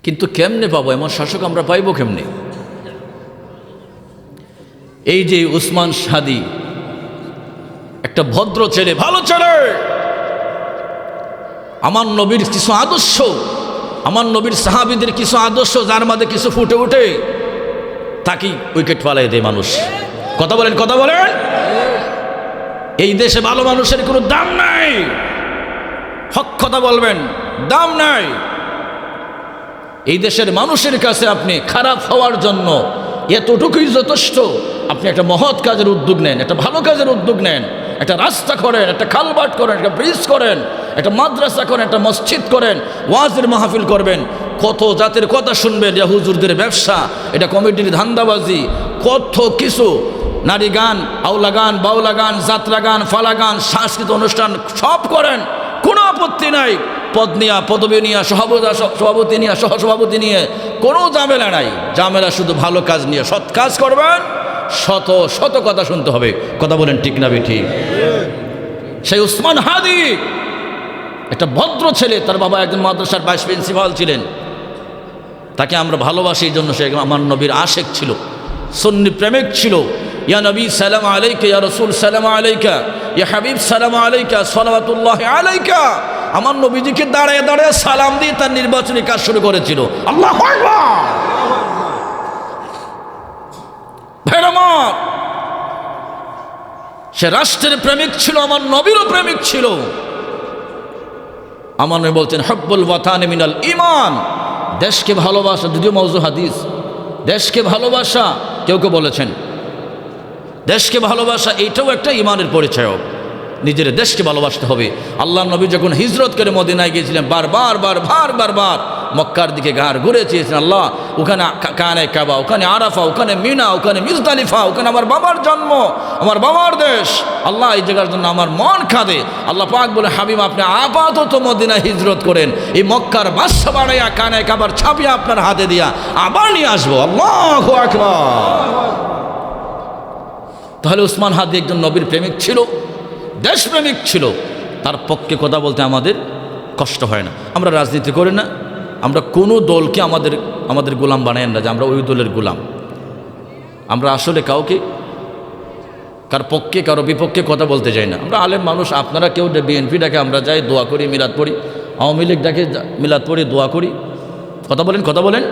কিন্তু কেমনে পাবো এমন শাসক? আমরা পাইবো কেমনে? এই যে উসমান সাদি, একটা ভদ্র ছেলে, ভালো ছেলে, আমার নবীর কিছু আদর্শ, আমার নবীর সাহাবীদের কিছু আদর্শ যার মাঝে কিছু ফুটে উঠে, তাকে উইকেট পালাই দেয় মানুষ। কথা বলেন, কথা বলেন। এই দেশে ভালো মানুষের কোনো দাম নাই, হক কথা বলবেন, দাম নাই। এই দেশের মানুষের কাছে আপনি খারাপ হওয়ার জন্য এতটুকুই যথেষ্ট। আপনি একটা মহৎ কাজের উদ্যোগ নেন, একটা ভালো কাজের উদ্যোগ নেন, একটা রাস্তা করেন, একটা খালবাট করেন, একটা ব্রিজ করেন, একটা মাদ্রাসা করেন, একটা মসজিদ করেন, ওয়াজের মাহফিল করবেন, কত জাতের কথা শুনবেন। এটা হুজুরদের ব্যবসা, এটা কমিটির ধান্দাবাজি, কত কিছু, নারী গান, আউলা গান, বাউলা গান, যাত্রা গান, ফালা গান, সাংস্কৃতিক অনুষ্ঠান সব করেন, কোনো আপত্তি নাই। পদ নিয়ে, পদবী নিয়ে, সভাপতি নিয়ে, সহসভাপতি নিয়ে কোনো ঝামেলা নাই। ঝামেলা শুধু ভালো কাজ নিয়ে, সৎ কাজ করবেন, শত শত কথা শুনতে হবে। কথা বলেন ঠিক না ঠিক? সেই উসমান হাদি একটা ভদ্র ছেলে, তার বাবা একজন মাদ্রাসার ভাইস প্রিন্সিপাল ছিলেন। তাকে আমরা ভালোবাসি, এই জন্য সে আমার নবীর আশেক ছিল, সুন্নি প্রেমিক ছিল। ইয়া নবী সালাম আলাইকা, ইয়া রাসূল সালাম আলাইকা, ইয়া হাবিব সালাম আলাইকা, সালাওয়াতুল্লাহি আলাইকা। আমার নবীজিকে দাঁড়ায় দাঁড়ায় সালাম দিয়ে তার নির্বাচনী কাজ শুরু করেছিল। আল্লাহু আকবার। ভাইরা, সে রাষ্ট্রের প্রেমিক ছিল, আমার নবীরও প্রেমিক ছিল। আমার নবী বলছেন হব্বুল ওয়াতানি মিনাল ঈমান, দেশকে ভালোবাসা, যদিও মওযু হাদিস, দেশকে ভালোবাসা কেউ কেউ বলেছেন দেশকে ভালোবাসা এইটাও একটা ঈমানের পরিচয়। নিজের দেশকে ভালোবাসতে হবে। আল্লাহর নবী যখন হিজরত করে মদিনায় গিয়েছিলেন, বারবার মক্কার দিকে ঘাড় ঘুরে চেয়েছেন, আল্লাহ ওখানে কানে কাবা, ওখানে আরাফা, ওখানে মিনা, ওখানে মুজদালিফা, ওখানে আমার বাবার জন্ম, আমার বাবার দেশ, আল্লাহ এই জায়গার জন্য আমার মন কাঁদে। আল্লাহ পাক বলে, হাবিব আপনি আপাতত মদিনায় হিজরত করেন, এই মক্কার বাদশা বানাইয়া কানে কাবার ছাপিয়া আপনার হাতে দিয়া আবার নিয়ে আসবো। আল্লাহু আকবার। তাহলে উসমান হাদি একজন নবীর প্রেমিক ছিল, দেশপ্রেমিক ছিল। তার পক্ষে কথা বলতে আমাদের কষ্ট হয় না। আমরা রাজনীতি করি না, আমরা কোনো দলকে আমাদের গোলাম বানায় না যে আমরা ওই দলের গোলাম। আমরা আসলে কাউকে কার পক্ষে কারো বিপক্ষে কথা বলতে যাই না। আমরা আলেম মানুষ, আপনারা কেউ বিএনপি ডাকে আমরা যাই, দোয়া করি, মিলাদ পড়ি, আওয়ামী লীগ ডাকে মিলাদ পড়ি, দোয়া করি। কথা বলেন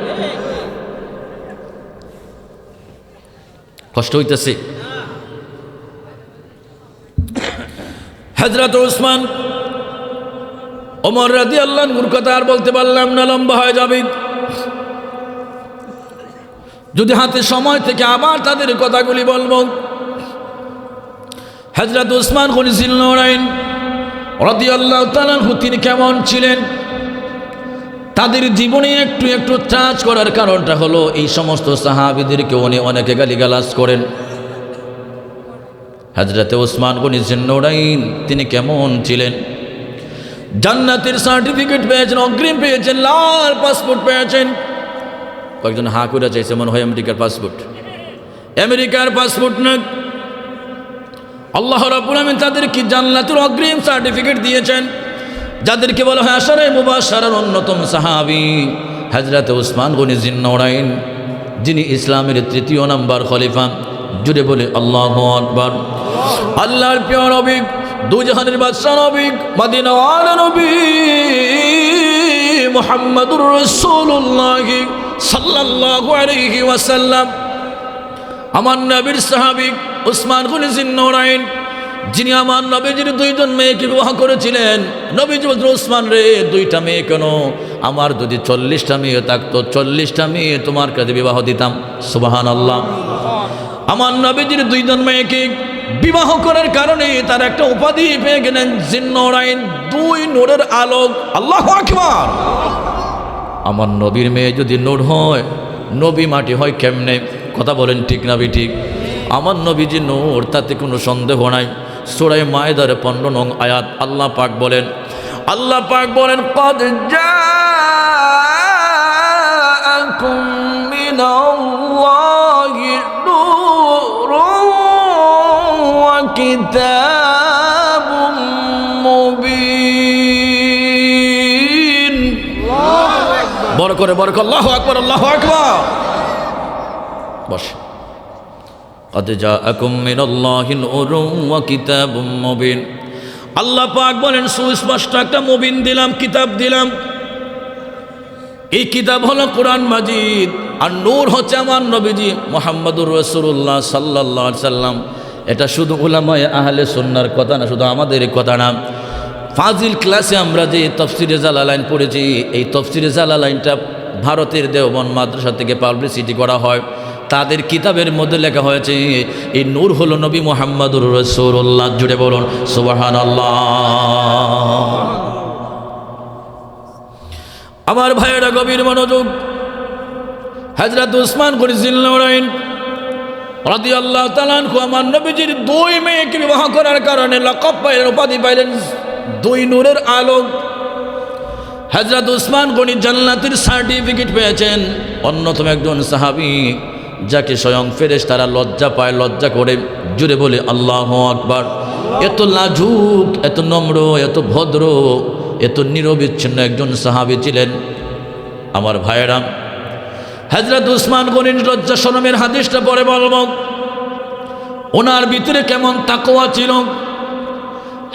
কষ্ট হইতেছে। হযরত উসমান ওমর রাদিয়াল্লাহু আনহুর কথা আর বলতে পারলাম না, লম্বা হয়ে যাবে। যদি হাতে সময় থেকে আবার তাদের কথাগুলি বলবো। হযরত উসমান গনি জিন্নুরাইন রাদিয়াল্লাহু তাআলা আনহু তিনি কেমন ছিলেন, তাদের জীবনে একটু একটু টাচ করার কারণটা হলো এই সমস্ত সাহাবীদেরকে উনি অনেকে গালিগালাজ করেন। হযরত উসমান গনি জিন্নুরাইন তিনি কেমন ছিলেন, জান্নাতের সার্টিফিকেট পেয়েছেন, অগ্রিম পেয়েছেন, লাল পাসপোর্ট পেয়েছেন। কয়েকজন হা করে চাইছে, মনে হয় আমেরিকার পাসপোর্ট, আমেরিকার পাসপোর্ট না। আল্লাহ রাব্বুল আমিন তাদেরকে জান্নাতের অগ্রিম সার্টিফিকেট দিয়েছেন, যাদেরকে বলা হয় আশারে মুবাশশারার অন্যতম সাহাবী হযরত উসমান গনি জিন্নুরাইন, যিনি ইসলামের ৩য় নাম্বার খলিফা। জুড়ে বলে আল্লাহু আকবার। আল্লাহর প্রিয় নবী, দুজাহানের বাদশা নবী, মদিনাওয়ালা নবী মুহাম্মদুর রাসূলুল্লাহ সাল্লাল্লাহু আলাইহি ওয়াসাল্লাম, আমার নবীর সাহাবী উসমান গনি জিন্নুরাইন, যিনি আমার নবীজির 2জন মেয়েকে বিবাহ করেছিলেন। নবীজি বলতেন, উসমান রে, 2টা মেয়ে কেন? আমার যদি 40টা মেয়ে থাকতো, 40টা মেয়ে তোমার কাছে বিবাহ দিতাম। সুবহানাল্লাহ। আমার নবীজির 2জন মেয়েকে বিবাহ করার কারণে তার একটা উপাধি পেয়ে গেলেন জিন্নুরাইন, 2 নূরের আলোক। আল্লাহু আকবার। আমার নবীর মেয়ে যদি নূর হয়, নবী মাটি হয় কেমনে? কথা বলেন ঠিক না ঠিক? আমার নবীজি নূর, তাতে কোনো সন্দেহ নাই। সূরা মায়েদার 15 নং আয়াত আল্লাহ পাক বলেন ক্বাদ জাআকুম মিনাল্লাহি নূরুন ওয়া কিতাবুম মুবিন। বড় করে আল্লাহু আকবার, আল্লাহু আকবার। বস। قد جاءكم من الله نور وكتاب مبين। আল্লাহ পাক বলেন সুস্পষ্ট একটা মুবিন দিলাম, কিতাব দিলাম। এই কিতাব হলো কোরআন মাজিদ, আর নূর হচ্ছে আমার নবীজি মুহাম্মদুর রাসূলুল্লাহ সাল্লাল্লাহু আলাইহি সাল্লাম। এটা শুধু উলামায়ে আহলে সুন্নাহর কথা না, শুধু আমাদের কথা না। ফাজিল ক্লাসে আমরা যে তাফসিরে জালালাইন পড়েছি, এই তাফসিরে জালালাইনটা ভারতের দেওবন্দ মাদ্রাসা থেকে পাবলিসিটি করা হয়। তাদের কিতাবের মধ্যে লেখা হয়েছে এই নূর হলো নবী মুহাম্মদুর রাসূলুল্লাহ। জুড়ে বলুন সুবহানাল্লাহ। আমার ভাইয়েরা গভীর মনোযোগ। হযরত উসমান গনি জিন্নুরাইন রাদিয়াল্লাহু তাআলা আনহু আমার নবীজির 2 মেয়েকে বিবাহ করার কারণে লকব পাইলেন, উপাধি পাইলেন 2 নূরের আলোক। হযরত উসমান গনি জান্নাতের সার্টিফিকেট পেয়েছেন, অন্যতম একজন সাহাবী যাকে স্বয়ং ফেরেশতারা লজ্জা পায়, লজ্জা করে। জুড়ে বলে আল্লাহু আকবার। এত লাজুক, এত নম্র, এত ভদ্র, এত নিরবিচ্ছিন্ন একজন সাহাবী ছিলেন। আমার ভাইয়েরা, হযরত উসমান গনির লজ্জা শরমের হাদিসটা পরে বলবো, ওনার ভিতরে কেমন তাকওয়া ছিল।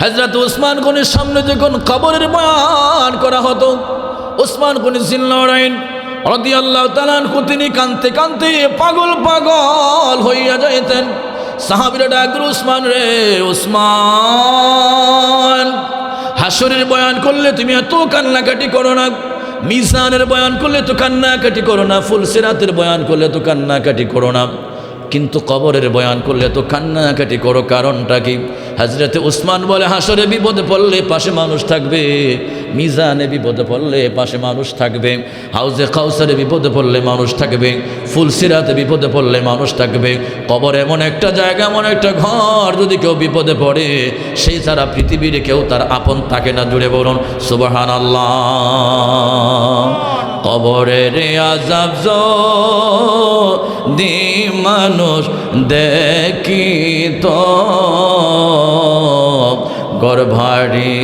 হযরত উসমান গনির সামনে যখন কবরের বয়ান করা হতো, উসমান গনি জিন্নারাইন রাদিয়াল্লাহু তাআলা আনহু তিনি কাঁদতে কাঁদতে পাগল পাগল হইয়া যাইতেন। সাহাবীরা ডাকল, উসমান রে উসমান, হাসরের বয়ান করলে তুমি এত কান্নাকাটি করো না, মিজানের বয়ান করলে তো কান্নাকাটি করো না, ফুলসিরাতের বয়ান করলে তো কান্নাকাটি করো না, কিন্তু কবরের বয়ান করলে তো কান্নাকাটি করো, কারণটা কি? হযরতে উসমান বলে, হাসরে বিপদে পড়লে পাশে মানুষ থাকবে, মিজানে বিপদে পড়লে পাশে মানুষ থাকবে, হাউজে কাউসারে বিপদে পড়লে মানুষ থাকবে, ফুলসিরাতে বিপদে পড়লে মানুষ থাকবে, কবর এমন একটা জায়গা, এমন একটা ঘর, যদি কেউ বিপদে পড়ে সেই ছাড়া পৃথিবীর কেউ তার আপন থাকে না। জুড়ে বলুন সুবহানাল্লাহ। কবরের আযাব যদি মানুষ দেখিত, গর্ভারি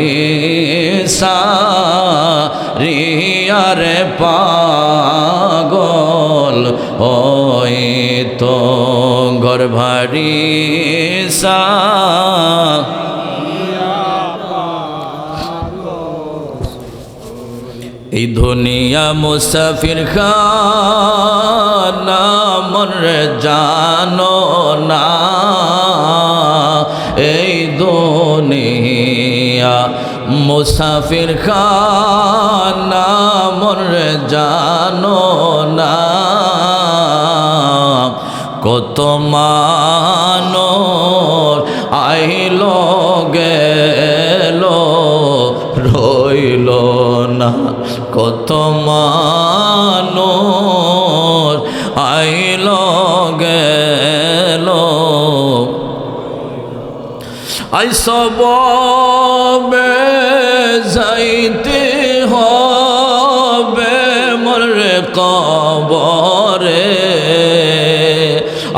সারিয়ারে পাগল হইতো, গর্ভারি সা এই দুনিয়া মুসাফির খানা মনে জানো না, এই দুনিয়া মুসাফির খানা মনে জানো না, কত মানুষ আইলো গেল রইল না, কত মানুষ আইলো গেল, আই সবে যাইতে হবে মরে কবরে,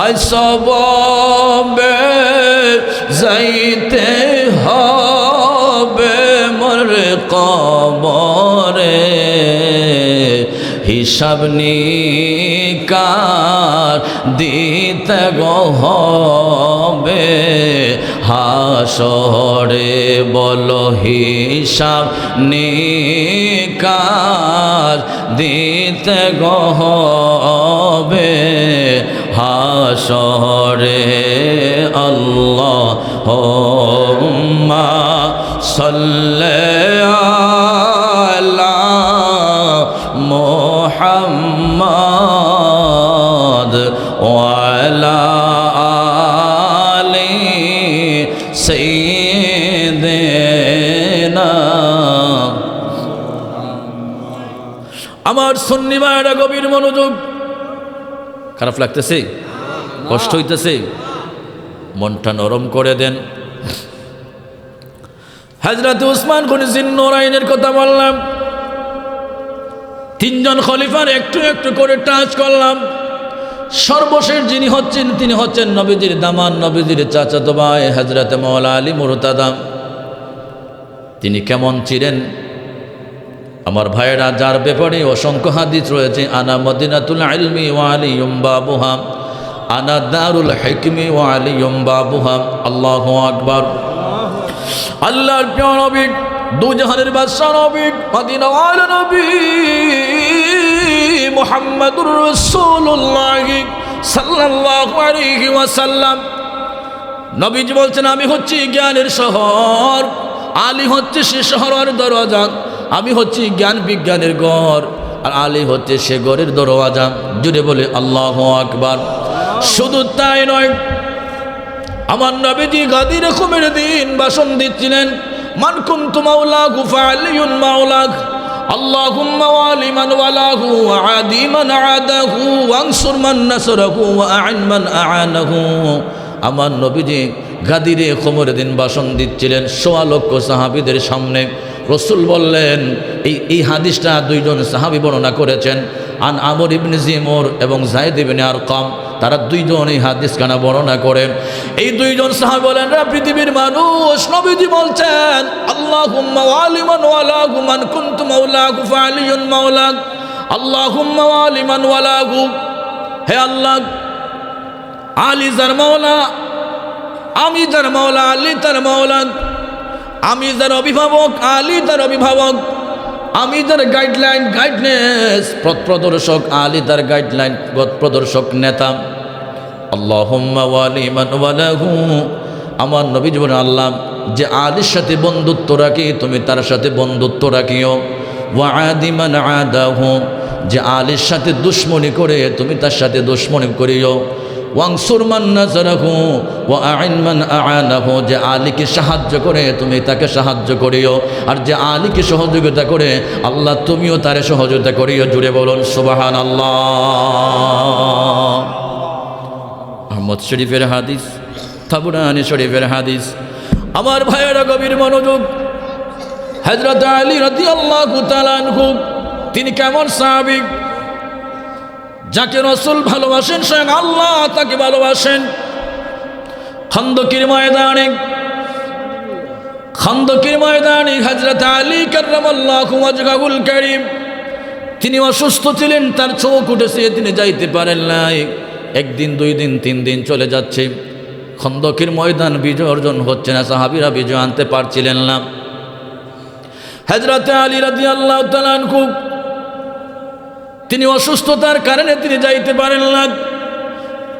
আই সবে যাইতে হবে মরে কবরে, হিসাব নিকার দিতে গো হবে হাসরে, বলো হিসাব নিকার দিতে গো হবে হাসরে। আল্লাহুম্মা সাল্লি আলা মুহাম্মাদ ওয়া আলা আলি সাইয়্যিদিনা। আমার সুন্নি ভাইরা গভীর মনোযোগ। খারাপ লাগতেছে? কষ্ট হইতেছে? মনটা নরম করে দেন। হযরত উসমান গনি জিন্নুরাইনের কথা বললাম, তিনজন খলিফার একটু একটু করে টাচ করলাম। সর্বশেষ যিনি হচ্ছেন তিনি হচ্ছেন নবীজির দামান, নবীজির চাচাতো ভাই হযরত মাওলা আলী মুরতাদা। তিনি কেমন ছিলেন আমার ভাইয়েরা, যার ব্যাপারে অসংখ্য হাদিস রয়েছে। আনা মদিনাতুল ইলমি ওয়া আলিয়ুম বাবুহা, আনা দারুল হিকমি ওয়া আলিয়ুম বাবুহা। আল্লাহু আকবার। আল্লাহর প্রিয় নবী, দুজাহানের বাদশা নবী, মদিনাওয়ালা নবী মুহাম্মদুর রাসূলুল্লাহ সাল্লাল্লাহু আলাইহি ওয়াসাল্লাম। নবীজি বলছেন, আমি হচ্ছি জ্ঞানের শহর, আলী হচ্ছে সে শহরের দরজা। আমি হচ্ছি জ্ঞান বিজ্ঞানের ঘর, আর আলী হচ্ছে সে ঘরের দরওয়াজা। জুড়ে বলে আল্লাহু আকবার। শুধু তাই নয়, আমার নবীজি গাদির খুমের দিন ভাষণ দিচ্ছিলেন, মান কুনতু মাওলাহু ফাআলিয়ুন মাওলাক, আল্লাহুম্মা ওয়ালি মান ওয়ালাহু ওয়া আদি মান আদাহু ওয়ানসুর মান নাসরাহু ওয়া আ'ন মান আ'ানাহু। আমার নবীজি গাদিরে খুমের দিন ভাষণ দিচ্ছিলেন ১৬ লক্ষ সাহাবীদের সামনে। রসুল বললেন, এই হাদিসটা দুইজন সাহাবী বর্ণনা করেছেন, আন আমর ইবনে জিমুর এবং যায়েদ ইবনে আরকাম। তারা দুইজন এই হাদিস কানা বর্ণনা করেন। এই দুইজন সাহাবী বলেন, পৃথিবীর মানুষ, নবীজি বলছেন, আল্লাহুম্মা ওয়ালি মান ওয়ালাহু মান কুনতু মাওলাহু ফাআলিয়ুন মাওলাক, আল্লাহুম্মা ওয়ালি মান ওয়ালাহু, হে আল্লাহ আলী যার মাওলা, আমি যার মাওলা, আলী তার মাওলা, আমি যার অভিভাবক, আলী তার অভিভাবক, আমি যার গাইডলাইন গাইডনেস পথ প্রদর্শক, আলী তার গাইডলাইন পথ প্রদর্শক নেতা। আল্লাহুম্মা ওয়ালি মান ওয়ালাহু, আমার নবী জীবন আল্লাহ যে আলীর সাথে বন্ধুত্ব রাখি তুমি তার সাথে বন্ধুত্ব রাখিও। ওয়া আদি মান আদাহু, যে আলীর সাথে দুশ্মনী করে তুমি তার সাথে দুশ্মনী করিও। ওয়াংসুর মান নাসারাহু ওয়া আইন মান আ'ানাহু, যে আলীকে সাহায্য করে তুমি তাকে সাহায্য করিও, আর যে আলীকে সহযোগিতা করে আল্লাহ তুমিও তারে সহযোগিতা করিও। জুড়ে বলুন সুবহানাল্লাহ। আহমদ শরীফের হাদিস, তাবরানী শরীফের হাদিস। আমার ভাইয়েরা গভীর মনোযোগ। হযরত আলী রাদিয়াল্লাহু তাআলা আনহু তিনি কেমন সাহাবী, যাকে রাসূল ভালোবাসেন স্বয়ং আল্লাহ তাকে ভালোবাসেন। খন্দকের ময়দানে হযরত আলী কাররামাল্লাহু ওয়াজহাহুল কারীম তিনি অসুস্থ ছিলেন, তার চোখ উঠেছে, তিনি যাইতে পারেন নাই। একদিন, 2 দিন, 3 দিন চলে যাচ্ছে, খন্দকের ময়দান বিজয় অর্জন হচ্ছে না, সাহাবীরা বিজয় আনতে পারছিলেন না। হযরত আলী রাদিয়াল্লাহু তাআলা আনহু তিনি অসুস্থতার কারণে তিনি যাইতে পারেন না।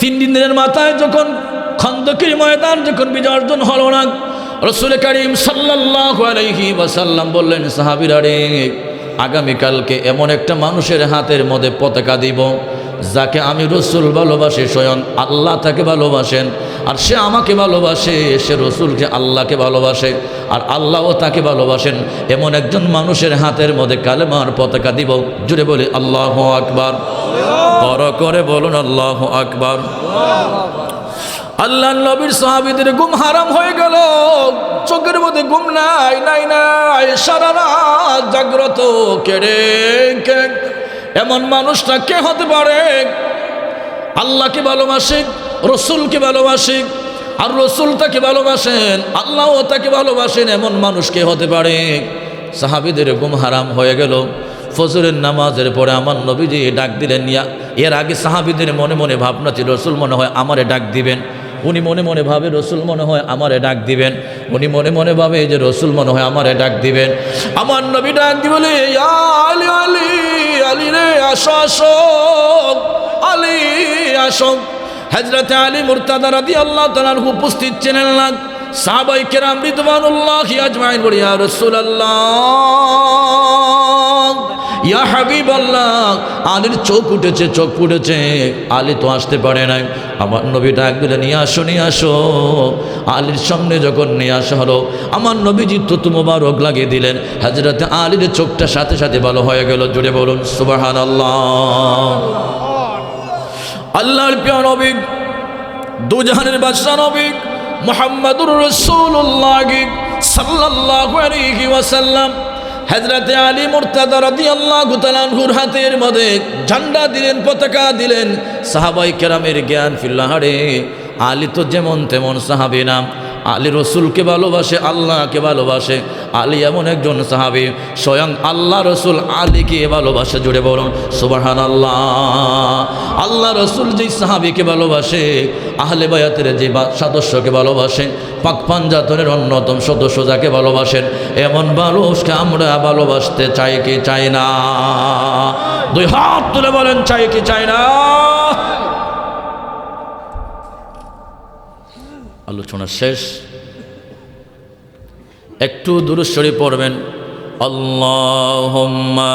3 দিনের মাথায় যখন খন্দকের ময়দান যখন বিজয় অর্জন হলো না, রাসূল করিম সাল্লাল্লাহু আলাইহি ওয়াসাল্লাম বললেন, সাহাবীরা রে, আগামীকালকে এমন একটা মানুষের হাতের মধ্যে পতাকা দিব যাকে আমি রাসূল ভালোবাসি, স্বয়ং আল্লাহ তাকে ভালোবাসেন, আর সে আমাকে ভালোবাসে, সে রাসূলকে আল্লাহকে ভালোবাসে, আর আল্লাহও তাকে ভালোবাসেন। এমন একজন মানুষের হাতের মধ্যে কালেমার পতাকা দিব। জুড়ে বলি আল্লাহু আকবার। বড় করে বলুন আল্লাহু আকবার। আল্লাহর নবীর সাহাবীদের ঘুম হারাম হয়ে গেল, চোখের মধ্যে ঘুম নাই, সারা রাত জাগ্রত। কেড়ে এমন মানুষটা কে হতে পারে? আল্লাহকে ভালোবাসে, রসুলকে ভালোবাসে, আর রসুল তাকে ভালোবাসেন, আল্লাহও তাকে ভালোবাসেন, এমন মানুষ কে হতে পারে? সাহাবীদের ঘুম হারাম হয়ে গেল। ফজরের নামাজের পরে আমার নবীজি ডাক দিলেন। এর আগে সাহাবীদের মনে মনে ভাবনা ছিল, রসুল মনে হয় আমারে ডাক দিবেন। উনি মনে মনে ভাবে রসুল মনে হয় আমারে ডাক দিবেন। উনি মনে মনে ভাবে যে রসুল মনে হয় আমারে ডাক দিবেন। আমার নবী ডাক দি বলে, আলী আলী আলী রে, আসো আসো, আলী আসো। হযরত আলী মুরতাদা রাদিয়াল্লাহু তাআলা আনহু উপস্থিত ছিলেন না। সাহাবায়ে কেরাম রিদওয়ানুল্লাহি আজমাইন বলে, ইয়া রাসূলুল্লাহ, ইয়া হাবিবাল্লাহ, আলীর চোখ উঠেছে, চোখ ফুটেছে, আলী তো আসতে পারে নাই। আমার নবী ডাক দিলে, নিয়ে আসো, নিয়ে আসো। আলীর সামনে যখন নিয়ে আসা হলো, আমার নবীজি থুতু মোবারক লাগিয়ে দিলেন। হযরত আলীর চোখটা সাথে সাথে ভালো হয়ে গেল। জুড়ে বলুন সুবহানাল্লাহ। আল্লাহর প্রিয় নবী, দুজাহানের বাদশা নবী মুহাম্মদুর রাসূলুল্লাহ সাল্লাল্লাহু আলাইহি ওয়াসাল্লাম হযরত আলী মুরতাদা রাদিয়াল্লাহু তাআলা আনহুর হাতের মধ্যে ঝান্ডা দিলেন, পতাকা দিলেন। সাহাবায়ে কেরামের জ্ঞান ফিল্লাহরে, আলী তো যেমন তেমন সাহাবী না, আলী রসুলকে ভালোবাসে, আল্লাহকে ভালোবাসে। আলী এমন একজন সাহাবী, স্বয়ং আল্লাহ রসুল আলীকে ভালোবাসে। জুড়ে বলুন সুবহানাল্লাহ। আল্লাহ রসুল যেই সাহাবীকে ভালোবাসে, আহলে বায়াতের যে সদস্যকে ভালোবাসে, পাক পাঞ্জাতনের অন্যতম সদস্য যাকে ভালোবাসেন, এমন মানুষকে আমরা ভালোবাসতে চাই কি চাই না? 2 হাত তুলে বলেন, চাই কি চাই না? আলোচনা শেষ, একটু দুরূদ শরীফ পড়বেন। আল্লাহুম্মা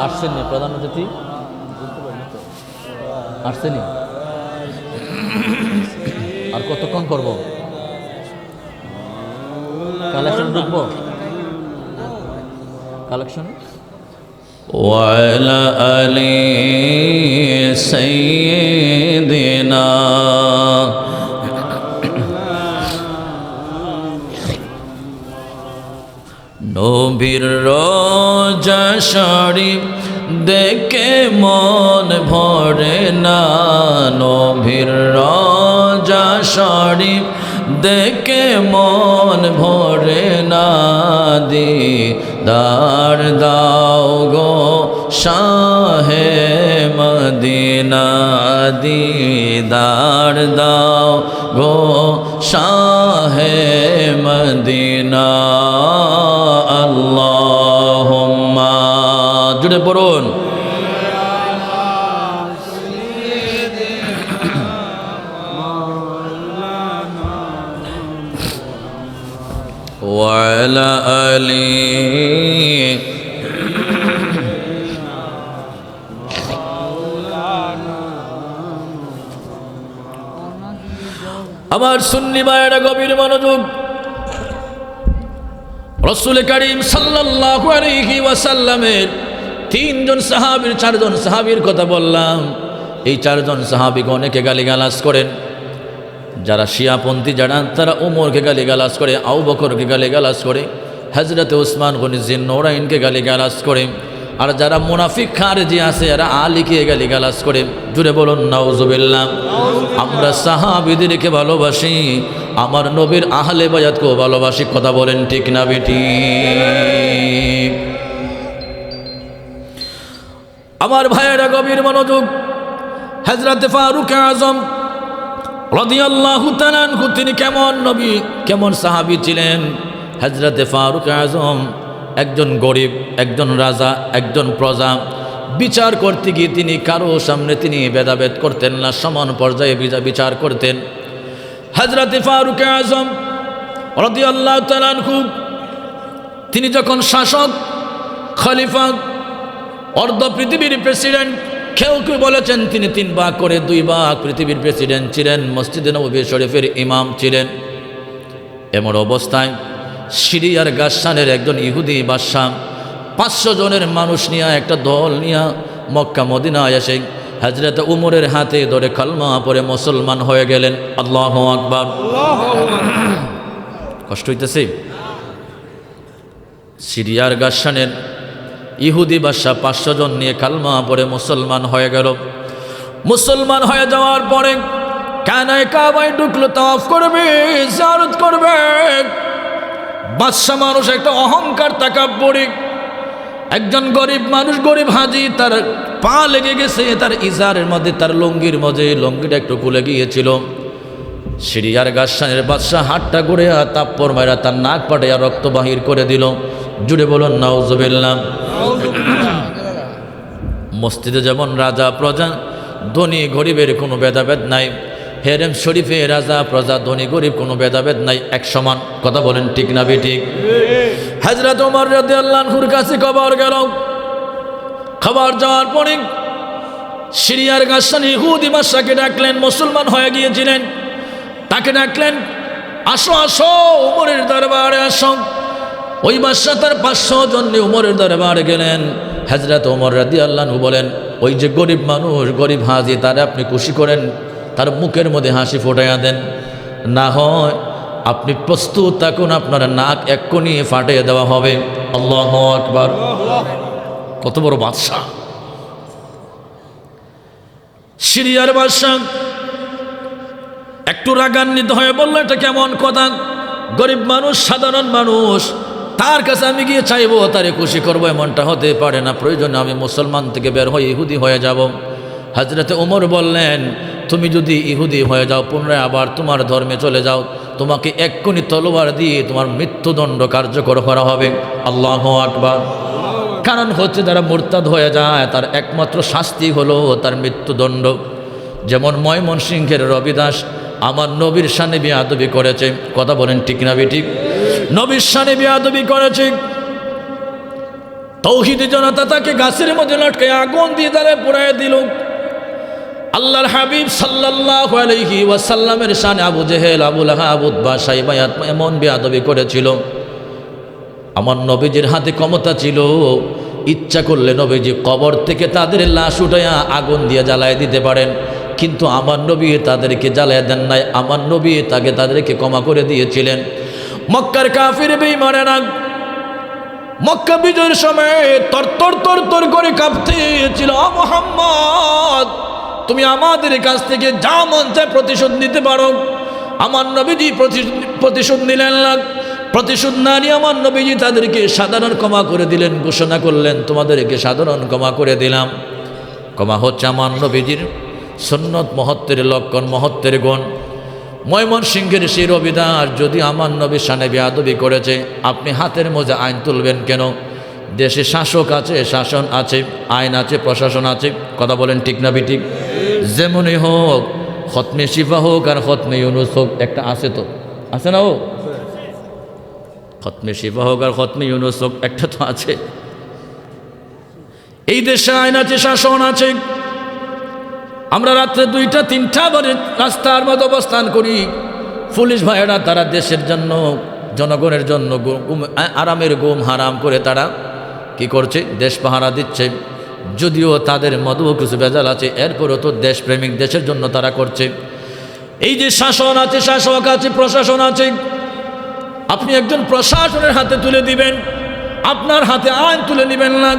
আসছেনি প্রধান অতিথি, আসছেনি, আর কতক্ষণ করবো? কালেকশন ঢুকবো, কালেকশন। وعلى آل سيدنا নবীর রোজা শরীফ দেখে মন ভরে না, নবীর রোজা শরীফ দেখে মন ভরে না দিদার দাও গো শাহে মদিনা দিদার দাও গো শাহে মদিনা আল্লাহুম্মা জুড়ে পড়ুন وعلى آله আমার সুন্নি ভাইয়েরা গভীর মনোযোগ রাসূল করিম সাল্লাল্লাহু আলাইহি ওয়াসাল্লামের তিনজন সাহাবীর চারজন সাহাবীর কথা বললাম এই চারজন সাহাবীকে অনেকে গালিগালাজ করেন যারা শিয়াপন্থী যারা তারা উমরকে গালিগালাজ করে আবু বকরকে গালিগালাজ করে হযরত উসমান গনি জিন্নৌরাইনকে গালিগালাজ করে আর যারা মুনাফিক খারেজি আছে এরা আলীকে গালিগালাজ করে জুড়ে বলুন নাউজুবিল্লাহ আমরা সাহাবীদেরকে ভালোবাসি আমার নবীর আহলে বায়াতকেও ভালোবাসি কথা বলেন ঠিক না বেটি আমার ভাইয়েরা গভীর মনোযোগ হযরত ফারুক আযম রাদিয়াল্লাহু তাআলা আনহু তিনি কেমন নবী কেমন সাহাবী ছিলেন হযরত ফারুক আযম একজন গরিব একজন রাজা একজন প্রজা বিচার করতে গিয়ে তিনি কারো সামনে তিনি ভেদাভেদ করতেন না সমান পর্যায়ে বিচার করতেন হযরত ফারুক আযম রাদিয়াল্লাহু তাআলা আনহু তিনি যখন শাসক খলিফা অর্ধ পৃথিবীর প্রেসিডেন্ট কেউ কেউ বলেছেন তিনি 3 ভাগ করে 2 ভাগ পৃথিবীর প্রেসিডেন্ট ছিলেন মসজিদে নববী শরীফের ইমাম ছিলেন এমন অবস্থায় সিরিয়ার গাসসানের একজন ইহুদি বাদশা 500 জনের মানুষ নিয়ে একটা দল নিয়ে মক্কা মদিনায় এসে হযরত উমরের হাতে ধরে কালমা পড়ে মুসলমান হয়ে গেলেন আল্লাহু আকবার কষ্ট হইতেছে সিরিয়ার গাসসানের ইহুদি বাদশা 500 জন নিয়ে কালমা পড়ে মুসলমান হয়ে গেল মুসলমান হয়ে যাওয়ার পরে কানায় কাবায় ঢুকলো তাওয়াফ করবে জিয়ারত করবে বাদশা মানুষ একটা অহংকার তাকাব্বুরি একজন গরিব মানুষ গরিব হাজি তার পা লেগে গেছে তার ইজারের মধ্যে তার লুঙ্গির মধ্যে লুঙ্গিটা একটু খুলে গিয়েছিল সিরিয়ার গাসসানের বাদশা হাতটা ঘুরে তাপ্পর মারা তার নাক পাটাইয়া রক্ত বাহির করে দিল জুড়ে বলুন নাউজুবিল্লাহ মসজিদে যেমন রাজা প্রজা ধনী গরিবের কোনো ভেদাভেদ নাই হেরেম শরীফে রাজা প্রজা ধনী গরিব কোনো ভেদাভেদ নাই এক সমান কথা বলেন ঠিক না বেঠিক হযরত ওমর রাদিয়াল্লাহু আনহুর কাছে খবর গেল খবর যাওয়ার পরে সিরিয়ার গাসসান ইহুদি বাদশাকে ডাকলেন মুসলমান হয়ে গিয়েছিলেন তাকে ডাকলেন আসো আসো ওমরের দরবারে আসো ওই বাদশা তার 500 জন নিয়ে ওমরের দরবারে গেলেন হযরত ওমর রাদিয়াল্লাহু আনহু বলেন ওই যে গরিব মানুষ গরিব হাজি তারে আপনি খুশি করেন তার মুখের মধ্যে হাসি ফোটাইয়া দেন না হয় আপনি প্রস্তুত থাকুন আপনার নাক এক্ষুনি ফাটিয়ে দেওয়া হবে আল্লাহু আকবার কত বড় বাদশা সিরিয়ার বাদশা একটু রাগান্বিত হয়ে বলল এটা কেমন কথা গরিব মানুষ সাধারণ মানুষ তার কাছে আমি গিয়ে চাইবো তারে খুশি করবো এমনটা হতে পারে না প্রয়োজনে আমি মুসলমান থেকে বের হয়ে ইহুদি হয়ে যাব হযরত ওমর বললেন তুমি যদি ইহুদি হয়ে যাও পুনরায় আবার তোমার ধর্মে চলে যাও তোমাকে এক্ষুনি তলোয়ার দিয়ে তোমার মৃত্যুদণ্ড কার্যকর করা হবে আল্লাহু আকবার কারণ হচ্ছে যারা মুরতাদ হয়ে যায় তার একমাত্র শাস্তি হলো তার মৃত্যুদণ্ড যেমন ময়মনসিংহের রবিদাস আমার নবীর শানে বেয়াদবি করেছে কথা বলেন ঠিক না বেঠিক নবীর শানে বেয়াদবি করেছে তৌহিদি জনতা তাকে গাছের মধ্যে লটকে আগুন দিয়ে তারে পুড়ায় দিল আল্লাহর হাবিব সাল্লাল্লাহু আলাইহি ওয়াসাল্লামের শানে আবু জেহেল আবু লাহাব উতবা সাইবা এমন বেয়াদবি করেছিল আমার নবীজির হাতে ক্ষমতা ছিল ইচ্ছা করলে নবীজি কবর থেকে তাদের লাশ উঠাইয়া আগুন দিয়ে জ্বালায় দিতে পারেন কিন্তু আমার নবী তাদেরকে জ্বালায় দেন নাই আমার নবী তাদেরকে ক্ষমা করে দিয়েছিলেন মক্কার কাফির বেঈমানেরা মক্কা বিজয়ের সময় তর করে কাঁপতেছিল মুহাম্মদ তুমি আমাদের কাছ থেকে যা মন চায় প্রতিশোধ নিতে পারো আমার নবীজি প্রতিশোধ নিলেন না। প্রতিশোধ না নিয়ে আমার নবীজি তাদেরকে সাধারণ ক্ষমা করে দিলেন, ঘোষণা করলেন তোমাদেরকে সাধারণ ক্ষমা করে দিলাম। ক্ষমা হচ্ছে আমার নবীজির সুন্নত, মহত্বের লক্ষণ, মহত্বের গুণ। ময়মনসিংহের সেই রবিদাস যদি আমার নবীর শানে বেয়াদবি করেছে, আপনি হাতের মোজা আইন তুলবেন কেন? দেশে শাসক আছে, শাসন আছে, আইন আছে, প্রশাসন আছে। কথা বলেন ঠিক না বেঠিক? যেমনই হোক, খতমে শিফা হোক আর খতমে ইউনুস হোক, একটা আছে তো, আছে না? ও খতমে শিফা হোক আর খতমে ইউনুস হোক, একটা তো আছে। এই দেশে আইন আছে, শাসন আছে। আমরা রাত্রে 2টা 3টা বারে রাস্তার মধ্যে অবস্থান করি। পুলিশ ভাইয়েরা তারা দেশের জন্য, জনগণের জন্য আরামের ঘুম হারাম করে তারা কি করছে? দেশ পাহারা দিচ্ছে। যদিও তাদের মধ্যেও কিছু ভেজাল আছে, এরপরও তো দেশপ্রেমিক, দেশের জন্য তারা করছে। এই যে শাসন আছে, শাসক আছে, প্রশাসন আছে, আপনি একজন প্রশাসনের হাতে তুলে দিবেন, আপনার হাতে আইন তুলে নেবেন না।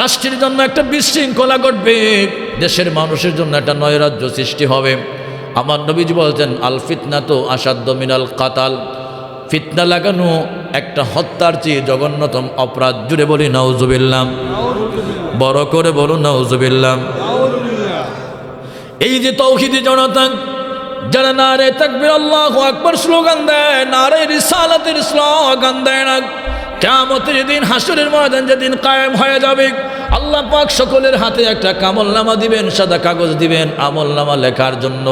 রাষ্ট্রের জন্য একটা বিশৃঙ্খলা ঘটবে, দেশের মানুষের জন্য একটা নৈরাজ্য সৃষ্টি হবে। আমার নবীজি বলছেন আল ফিতনা তো আসাধ্য মিনাল কাতাল। ফিতনা লাগানো একটা হত্যার চেয়ে জঘন্যতম অপরাধ। জুড়ে বলি নাউজুবিল্লাহ, বড় করে বলুন নাউজুবিল্লাহ। এই যে তৌহিদি জনতা যারা নারে তাকবীর আল্লাহু আকবার স্লোগান দেয়, নারে রিসালাতের স্লোগান দেয় না, কিয়ামতের দিন, হাসরের ময়দান যেদিন কায়েম হয়ে যাবে, আল্লাহ পাক সকলের হাতে একটা আমলনামা দিবেন, সাদা কাগজ দিবেন আমলনামা লেখার জন্য।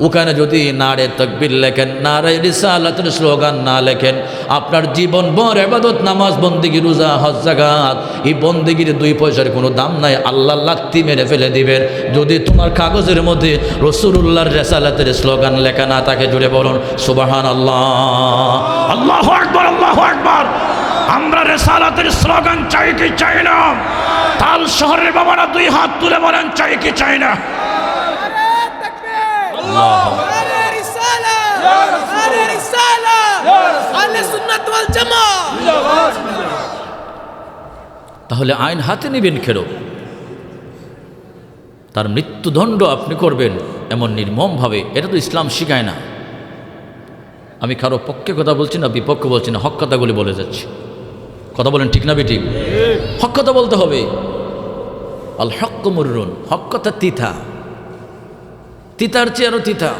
ওখানে যদি নারে তাকবীর লেখেন, নারে রিসালাতের স্লোগান না লেখেন, আপনার জীবন ভর ইবাদত, নামাজ, বন্দেগী, রোজা, হজ, যাকাত, এই বন্দেগীর 2 পয়সার কোনো দাম নাই। আল্লাহ লাত্তি মেরে ফেলে দিবেন যদি তোমার কাগজের মধ্যে রাসূলুল্লাহর রিসালাতের স্লোগান লেখা না থাকে। জুড়ে বলুন সুবহানাল্লাহ, আল্লাহু আকবার, আল্লাহু আকবার। আমরা রিসালাতের স্লোগান চাই কি চাই না? তাল শহরের বাবারা 2 হাত তুলে বলেন চাই কি চাই না? তাহলে আইন হাতে নেবেন কেন? তার মৃত্যুদণ্ড আপনি করবেন এমন নির্মমভাবে, এটা তো ইসলাম শিখায় না। আমি কারো পক্ষে কথা বলছি না, বিপক্ষে বলছি না, হক কথাগুলি বলে যাচ্ছি। কথা বলেন ঠিক না বেঠিক? হক কথা বলতে হবে। আল হক মুররুন, হক কথা তিতা, তিতার চেয়ে আরো তিতা।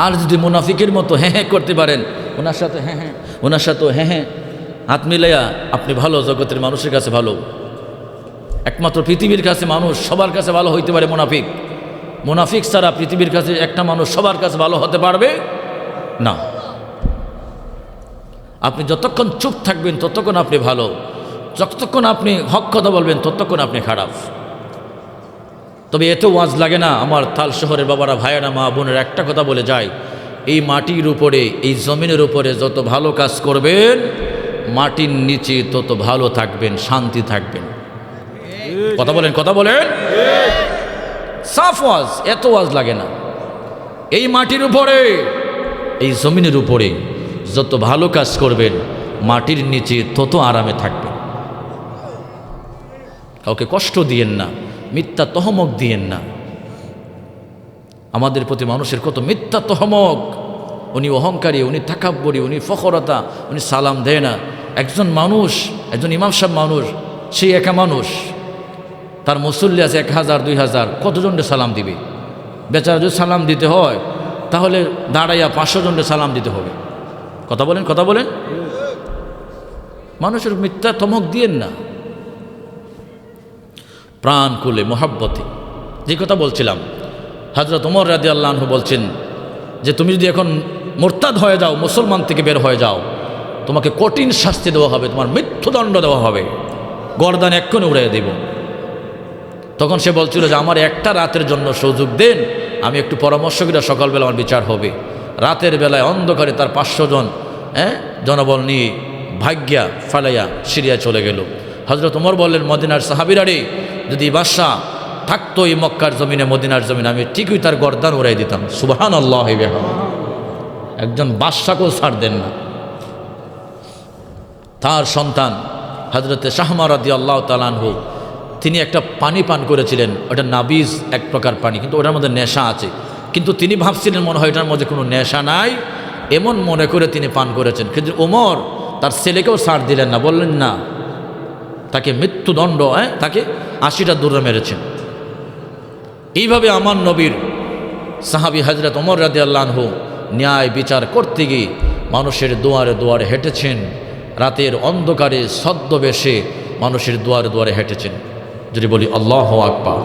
আর যদি মুনাফিকের মতো হ্যাঁ হ্যাঁ করতে পারেন, ওনার সাথে হ্যাঁ হ্যাঁ, ওনার সাথে হ্যাঁ হ্যাঁ হাত মিলাইয়া, আপনি ভালো, জগতের মানুষের কাছে ভালো। একমাত্র পৃথিবীর কাছে মানুষ সবার কাছে ভালো হইতে পারে মুনাফিক। মুনাফিক ছাড়া পৃথিবীর কাছে একটা মানুষ সবার কাছে ভালো হতে পারবে না। আপনি যতক্ষণ চুপ থাকবেন ততক্ষণ আপনি ভালো, যতক্ষণ আপনি হক কথা বলবেন ততক্ষণ আপনি খারাপ। তবে এত ওয়াজ লাগে না আমার তাল শহরের বাবারা, ভাইয়েরা, মা বোনের, একটা কথা বলে যায়, এই মাটির উপরে, এই জমিনের উপরে যত ভালো কাজ করবেন, মাটির নিচে তত ভালো থাকবেন, শান্তি থাকবেন। কথা বলেন, কথা বলেন। সাফ ওয়াজ, এত ওয়াজ লাগে না। এই মাটির উপরে, এই জমিনের উপরে যত ভালো কাজ করবেন, মাটির নিচে তত আরামে থাকবেন। কাউকে কষ্ট দিয়েন না, মিথ্যা তহমক দিয়েন না। আমাদের প্রতি মানুষের কত মিথ্যা তহমক। উনি অহংকারী, উনি তাকাব্বরি, উনি ফখরতা, উনি সালাম দেয় না। একজন মানুষ, একজন ইমাম সাহেব মানুষ, সেই একা মানুষ, তার মুসল্লি আছে 1000 2000, কতজনকে সালাম দিবে? বেচারা যদি সালাম দিতে হয় তাহলে দাঁড়াইয়া 500 জনকে সালাম দিতে হবে। কথা বলেন, কথা বলেন। মানুষের মিথ্যা তমক দিয়েন না, প্রাণ খুলে মহাব্বতে। যে কথা বলছিলাম, হযরত ওমর রাদিয়াল্লাহু আনহু বলছেন যে তুমি যদি এখন মুরতাদ হয়ে যাও, মুসলমান থেকে বের হয়ে যাও, তোমাকে কঠিন শাস্তি দেওয়া হবে, তোমার মৃত্যুদণ্ড দেওয়া হবে, গর্দান এক্ষুনি উড়িয়ে দেব। তখন সে বলছিল যে আমার একটা রাতের জন্য সুযোগ দেন, আমি একটু পরামর্শ করে সকালবেলা আমার বিচার হবে। রাতের বেলায় অন্ধকারে তার 500 জন জনবল নিয়ে ভাগ্যা ফালাইয়া সিরিয়া চলে গেল। হযরত ওমর বললেন, মদিনার সাহাবীরা রে, যদি বাদশা থাকতো এই মক্কার জমিনে, মদিনার জমিনে, আমি ঠিকই তার গর্দান উড়াই দিতাম। সুবহানাল্লাহ। একজন বাদশাকেও ছাড় দেন না। তার সন্তান হযরতে শাহমা রাদিয়াল্লাহু তাআলা আনহু, তিনি একটা পানি পান করেছিলেন, ওটা নাবিজ এক প্রকার পানি, কিন্তু ওটার মধ্যে নেশা আছে। কিন্তু তিনি ভাবছিলেন মনে হয় এটার মধ্যে কোনো নেশা নাই, এমন মনে করে তিনি পান করেছেন। কিন্তু ওমর তার ছেলেকেও ছাড় দিলেন না, বললেন না, তাকে মৃত্যুদণ্ড, তাকে 80টা দৌড়ে মেরেছেন। এইভাবে আমার নবীর সাহাবী হযরত ওমর রাদিয়াল্লাহু আনহু ন্যায় বিচার করতে গিয়ে মানুষের দুয়ারে দুয়ারে হেঁটেছেন, রাতের অন্ধকারে ছদ্মবেশে মানুষের দুয়ারে দুয়ারে হেঁটেছেন। যদি বলি আল্লাহু আকবার।